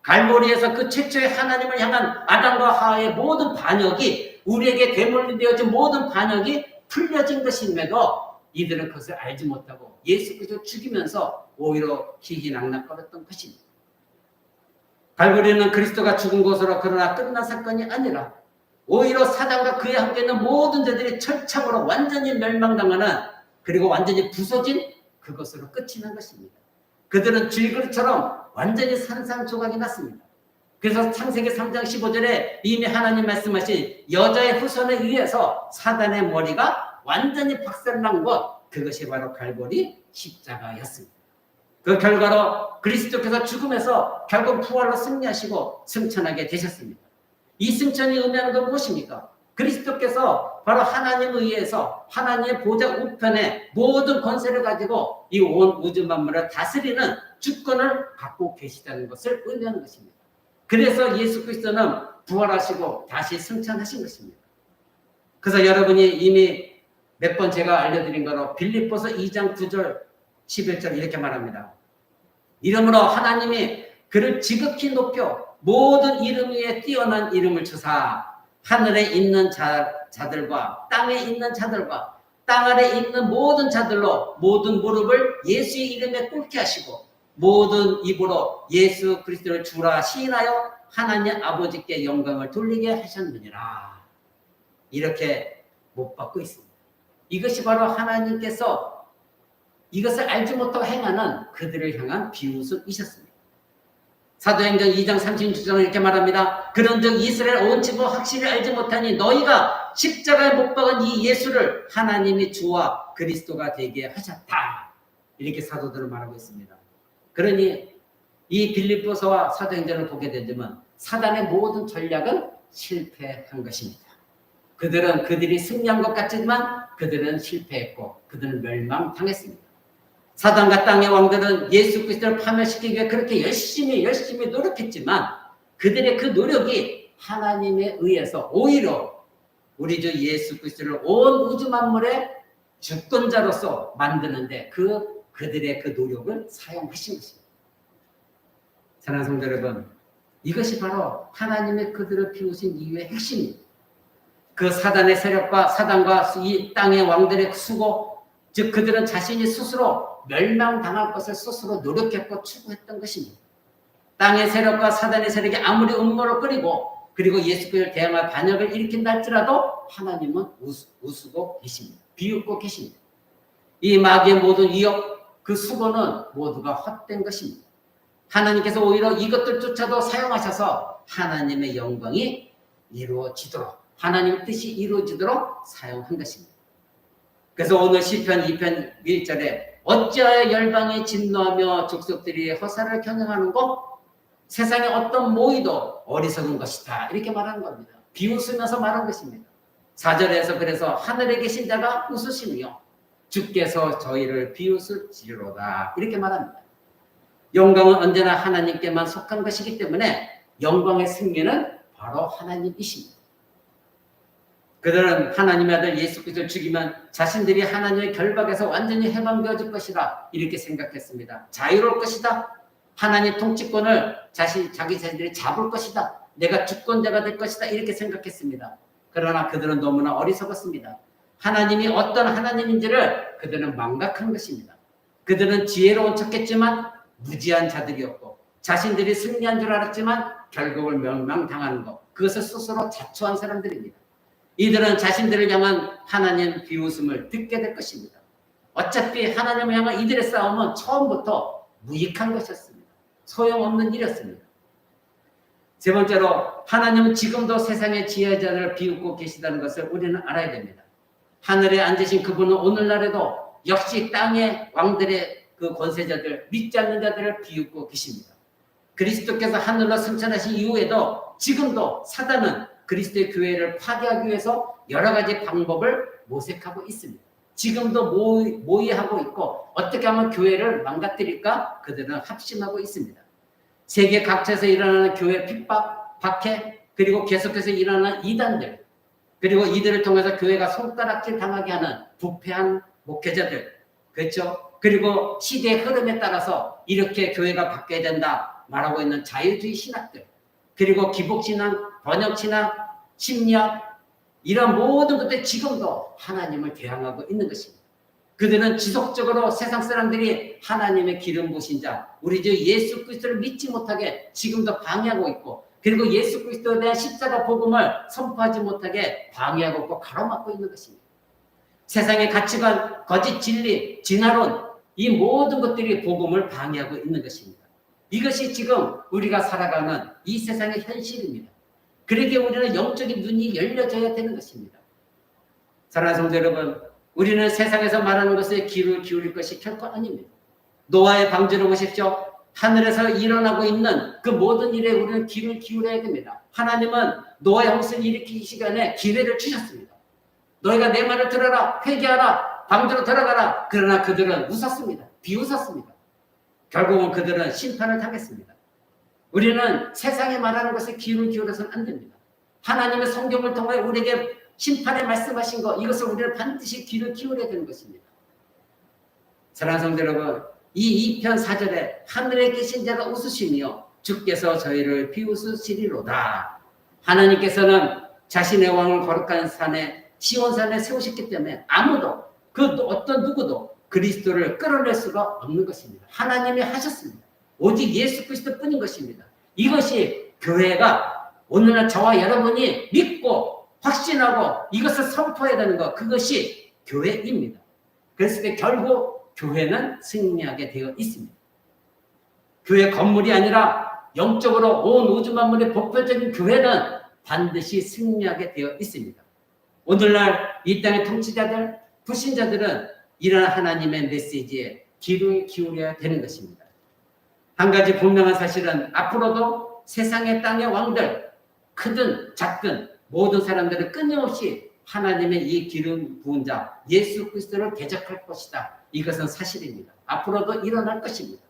갈보리에서 그 최초의 하나님을 향한 아담과 하와의 모든 반역이, 우리에게 되물림되어진 모든 반역이 풀려진 것임에도 이들은 그것을 알지 못하고 예수 그리스도 죽이면서 오히려 희희낙낙거렸던 것입니다. 갈보리는 그리스도가 죽은 것으로 그러나 끝난 사건이 아니라 오히려 사단과 그에 함께 있는 모든 자들이 철창으로 완전히 멸망당하는, 그리고 완전히 부서진 그것으로 끝이 난 것입니다. 그들은 쥐그릇처럼 완전히 산산조각이 났습니다. 그래서 창세기 3장 15절에 이미 하나님 말씀하신 여자의 후손에 의해서 사단의 머리가 완전히 박살난 것, 그것이 바로 갈보리 십자가였습니다. 그 결과로 그리스도께서 죽음에서 결국 부활로 승리하시고 승천하게 되셨습니다. 이 승천이 의미하는 건 무엇입니까? 그리스도께서 바로 하나님에 의해서 하나님의 보좌 우편에 모든 권세를 가지고 이 온 우주 만물을 다스리는 주권을 갖고 계시다는 것을 의미하는 것입니다. 그래서 예수 그리스도는 부활하시고 다시 승천하신 것입니다. 그래서 여러분이 이미 몇 번 제가 알려드린 거로 빌립보서 2장 9절 11절 이렇게 말합니다. 이러므로 하나님이 그를 지극히 높여 모든 이름 위에 뛰어난 이름을 주사 하늘에 있는 자들과 땅에 있는 자들과 땅 아래 있는 모든 자들로 모든 무릎을 예수의 이름에 꿇게 하시고 모든 입으로 예수 그리스도를 주라 시인하여 하나님 아버지께 영광을 돌리게 하셨느니라. 이렇게 못 받고 있습니다. 이것이 바로 하나님께서 이것을 알지 못하고 행하는 그들을 향한 비웃음이셨습니다. 사도행전 2장 36절은 이렇게 말합니다. 그런즉 이스라엘 온 집은 확실히 알지 못하니 너희가 십자가에 못 박은 이 예수를 하나님이 주와 그리스도가 되게 하셨다. 이렇게 사도들은 말하고 있습니다. 그러니 이 빌립보서와 사도행전을 보게 되지만 사단의 모든 전략은 실패한 것입니다. 그들은 그들이 승리한 것 같지만 그들은 실패했고 그들은 멸망당했습니다. 사단과 땅의 왕들은 예수 그리스도를 파멸시키기 위해 그렇게 열심히 노력했지만 그들의 그 노력이 하나님에 의해서 오히려 우리 주 예수 그리스도를 온 우주 만물의 주권자로서 만드는데 그들의 그 노력을 사용하신 것입니다. 사랑하는 성도 여러분, 이것이 바로 하나님의 그들을 비우신 이유의 핵심입니다. 그 사단의 세력과 사단과 이 땅의 왕들의 수고, 즉 그들은 자신이 스스로 멸망당할 것을 스스로 노력했고 추구했던 것입니다. 땅의 세력과 사단의 세력이 아무리 음모를 끓이고 그리고 예수 그리스도를 대항할 반역을 일으킨다 할지라도 하나님은 우스고 계십니다. 비웃고 계십니다. 이 마귀의 모든 위협, 그 수고는 모두가 헛된 것입니다. 하나님께서 오히려 이것들조차도 사용하셔서 하나님의 영광이 이루어지도록, 하나님의 뜻이 이루어지도록 사용한 것입니다. 그래서 오늘 시편 2편 1절에 어찌하여 열방이 진노하며 족속들이 허사를 경영하는고 세상의 어떤 모의도 어리석은 것이다. 이렇게 말하는 겁니다. 비웃으면서 말한 것입니다. 4절에서 그래서 하늘에 계신 자가 웃으시며 주께서 저희를 비웃을지로다. 이렇게 말합니다. 영광은 언제나 하나님께만 속한 것이기 때문에 영광의 승리는 바로 하나님이십니다. 그들은 하나님의 아들 예수 그리스도를 죽이면 자신들이 하나님의 결박에서 완전히 해방되어질 것이다. 이렇게 생각했습니다. 자유로울 것이다. 하나님 통치권을 자기 자신들이 잡을 것이다. 내가 주권자가 될 것이다. 이렇게 생각했습니다. 그러나 그들은 너무나 어리석었습니다. 하나님이 어떤 하나님인지를 그들은 망각한 것입니다. 그들은 지혜로운 척했지만 무지한 자들이었고 자신들이 승리한 줄 알았지만 결국을 멸망당하는 것, 그것을 스스로 자초한 사람들입니다. 이들은 자신들을 향한 하나님 비웃음을 듣게 될 것입니다. 어차피 하나님을 향한 이들의 싸움은 처음부터 무익한 것이었습니다. 소용없는 일이었습니다. 세 번째로 하나님은 지금도 세상의 지혜자들을 비웃고 계시다는 것을 우리는 알아야 됩니다. 하늘에 앉으신 그분은 오늘날에도 역시 땅의 왕들의 그 권세자들, 믿지 않는 자들을 비웃고 계십니다. 그리스도께서 하늘로 승천하신 이후에도 지금도 사단은 그리스도의 교회를 파괴하기 위해서 여러 가지 방법을 모색하고 있습니다. 지금도 모의하고 있고 어떻게 하면 교회를 망가뜨릴까 그들은 합심하고 있습니다. 세계 각처에서 일어나는 교회 핍박, 박해, 그리고 계속해서 일어나는 이단들, 그리고 이들을 통해서 교회가 손가락질 당하게 하는 부패한 목회자들, 그렇죠? 그리고 시대의 흐름에 따라서 이렇게 교회가 바뀌어야 된다 말하고 있는 자유주의 신학들, 그리고 기복신앙, 번역신앙, 심리학, 이런 모든 것들이 지금도 하나님을 대항하고 있는 것입니다. 그들은 지속적으로 세상 사람들이 하나님의 기름 부으신 자, 우리 주 예수 그리스도를 믿지 못하게 지금도 방해하고 있고, 그리고 예수 그리스도에 대한 십자가 복음을 선포하지 못하게 방해하고 있고 가로막고 있는 것입니다. 세상의 가치관, 거짓 진리, 진화론, 이 모든 것들이 복음을 방해하고 있는 것입니다. 이것이 지금 우리가 살아가는 이 세상의 현실입니다. 그러기에 우리는 영적인 눈이 열려져야 되는 것입니다. 사랑하는 성도 여러분, 우리는 세상에서 말하는 것에 귀를 기울일 것이 결코 아닙니다. 노아의 방주를 보십시오. 하늘에서 일어나고 있는 그 모든 일에 우리는 귀를 기울여야 됩니다. 하나님은 노아의 홍수를 일으키기 시간에 기회를 주셨습니다. 너희가 내 말을 들어라, 회개하라, 방주로 들어가라. 그러나 그들은 웃었습니다. 비웃었습니다. 결국은 그들은 심판을 당했습니다. 우리는 세상에 말하는 것에 귀를 기울여서는 안 됩니다. 하나님의 성경을 통해 우리에게 심판에 말씀하신 것, 이것을 우리는 반드시 귀를 기울여야 되는 것입니다. 사랑하는 성도 여러분, 이 2편 4절에 하늘에 계신 자가 웃으시며 주께서 저희를 비웃으시리로다. 하나님께서는 자신의 왕을 거룩한 산에 시온산에 세우셨기 때문에 아무도, 그 어떤 누구도 그리스도를 끌어낼 수가 없는 것입니다. 하나님이 하셨습니다. 오직 예수 그리스도뿐인 것입니다. 이것이 교회가 오늘날 저와 여러분이 믿고 확신하고 이것을 선포해야 되는 것, 그것이 교회입니다. 그랬을 때 결국 교회는 승리하게 되어 있습니다. 교회 건물이 아니라 영적으로 온 우주 만물의 보편적인 교회는 반드시 승리하게 되어 있습니다. 오늘날 이 땅의 통치자들, 불신자들은 이런 하나님의 메시지에 귀를 기울여야 되는 것입니다. 한 가지 분명한 사실은 앞으로도 세상의 땅의 왕들, 크든 작든 모든 사람들은 끊임없이 하나님의 이 기름 부은 자 예수 그리스도를 대적할 것이다. 이것은 사실입니다. 앞으로도 일어날 것입니다.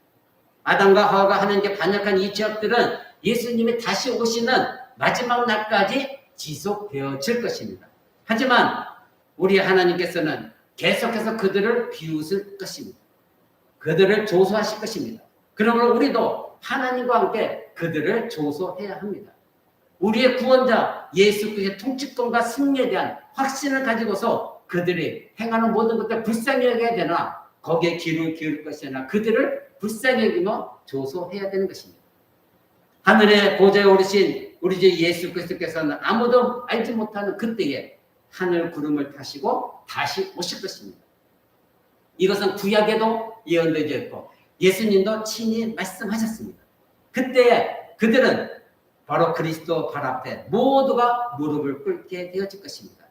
아담과 하와가 하나님께 반역한 이 죄악들은 예수님이 다시 오시는 마지막 날까지 지속되어질 것입니다. 하지만 우리 하나님께서는 계속해서 그들을 비웃을 것입니다. 그들을 조소하실 것입니다. 그러므로 우리도 하나님과 함께 그들을 조소해야 합니다. 우리의 구원자 예수 그리스도의 통치권과 승리에 대한 확신을 가지고서 그들이 행하는 모든 것들 불쌍히 여겨야 되나 거기에 귀를 기울일 것이나 그들을 불쌍히 여기며 조소해야 되는 것입니다. 하늘의 보좌에 오르신 우리 주 예수 그리스도께서는 아무도 알지 못하는 그때에 하늘 구름을 타시고 다시 오실 것입니다. 이것은 구약에도 예언되어 있고 예수님도 친히 말씀하셨습니다. 그때에 그들은 바로 그리스도 발 앞에 모두가 무릎을 꿇게 되어질 것입니다.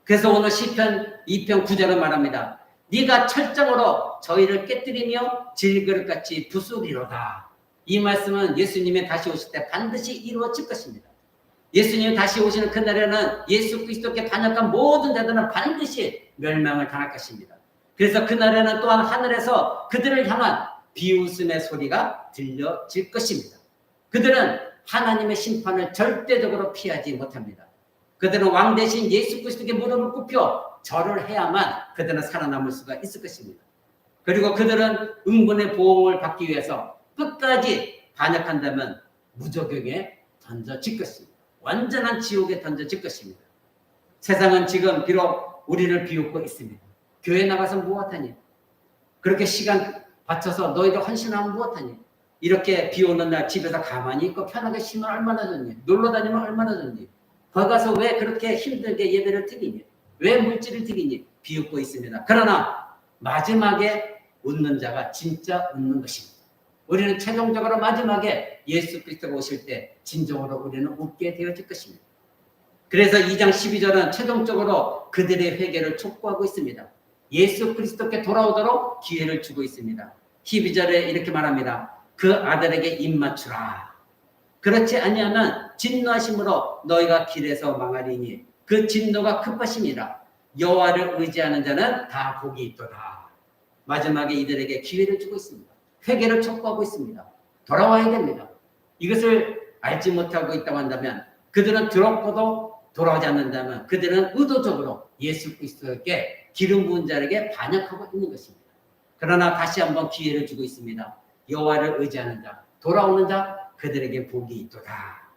그래서 오늘 시편 2편 9절은 말합니다. 네가 철장으로 저희를 깨뜨리며 질그릇같이 부수리로다. 이 말씀은 예수님이 다시 오실 때 반드시 이루어질 것입니다. 예수님이 다시 오시는 그날에는 예수 그리스도께 반역한 모든 자들은 반드시 멸망을 당할 것입니다. 그래서 그날에는 또한 하늘에서 그들을 향한 비웃음의 소리가 들려질 것입니다. 그들은 하나님의 심판을 절대적으로 피하지 못합니다. 그들은 왕 대신 예수 그리스도께 무릎을 꿇혀 절을 해야만 그들은 살아남을 수가 있을 것입니다. 그리고 그들은 응분의 보응을 받기 위해서 끝까지 반역한다면 무저경에 던져질 것입니다. 완전한 지옥에 던져질 것입니다. 세상은 지금 비록 우리를 비웃고 있습니다. 교회 나가서 무엇하니? 그렇게 시간 바쳐서 너희들 헌신하면 무엇하니? 이렇게 비 오는 날 집에서 가만히 있고 편하게 쉬면 얼마나 좋니? 놀러 다니면 얼마나 좋니? 거기 가서 왜 그렇게 힘들게 예배를 드리니? 왜 물질을 드리니? 비웃고 있습니다. 그러나 마지막에 웃는 자가 진짜 웃는 것입니다. 우리는 최종적으로 마지막에 예수 그리스도가 오실 때 진정으로 우리는 웃게 되어질 것입니다. 그래서 2장 12절은 최종적으로 그들의 회개를 촉구하고 있습니다. 예수 그리스도께 돌아오도록 기회를 주고 있습니다. 12절에 이렇게 말합니다. 그 아들에게 입맞추라. 그렇지 아니하면 진노하심으로 너희가 길에서 망하리니 그 진노가 급하심이라. 여호와를 의지하는 자는 다 복이 있도다. 마지막에 이들에게 기회를 주고 있습니다. 회개를 촉구하고 있습니다. 돌아와야 됩니다. 이것을 알지 못하고 있다고 한다면 그들은 들었고도 돌아오지 않는다면 그들은 의도적으로 예수 그리스도께 기름 부은 자에게 반역하고 있는 것입니다. 그러나 다시 한번 기회를 주고 있습니다. 여호와를 의지하는 자, 돌아오는 자, 그들에게 복이 있도다.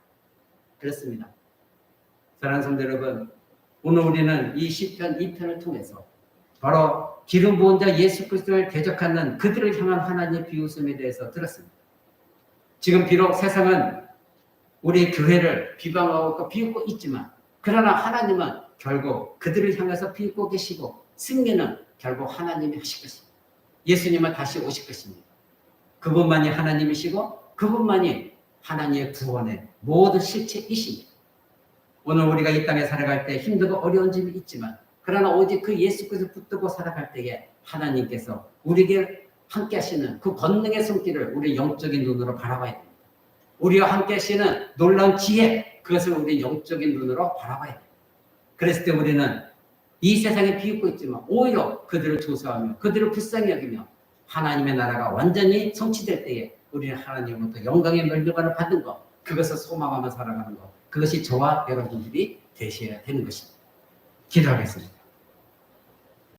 그렇습니다. 사랑하는 성도 여러분, 오늘 우리는 이 시편 2편을 통해서 바로 기름 부은 자 예수 그리스도를 대적하는 그들을 향한 하나님의 비웃음에 대해서 들었습니다. 지금 비록 세상은 우리 교회를 비방하고 비웃고 있지만 그러나 하나님은 결국 그들을 향해서 비웃고 계시고 승리는 결국 하나님이 하실 것입니다. 예수님은 다시 오실 것입니다. 그분만이 하나님이시고 그분만이 하나님의 구원의 모든 실체이십니다. 오늘 우리가 이 땅에 살아갈 때 힘들고 어려운 점이 있지만 그러나 오직 그 예수 그리스도 붙들고 살아갈 때에 하나님께서 우리에게 함께 하시는 그 권능의 손길을 우리 영적인 눈으로 바라봐야 됩니다. 우리와 함께 하시는 놀라운 지혜, 그것을 우리 영적인 눈으로 바라봐야 됩니다. 그랬을 때 우리는 이 세상에 비웃고 있지만 오히려 그들을 조사하며 그들을 불쌍히 여기며 하나님의 나라가 완전히 성취될 때에 우리는 하나님으로부터 영광의 면류관을 받은 것, 그것을 소망하며 살아가는 것, 그것이 저와 여러분들이 되셔야 되는 것입니다. 기도하겠습니다.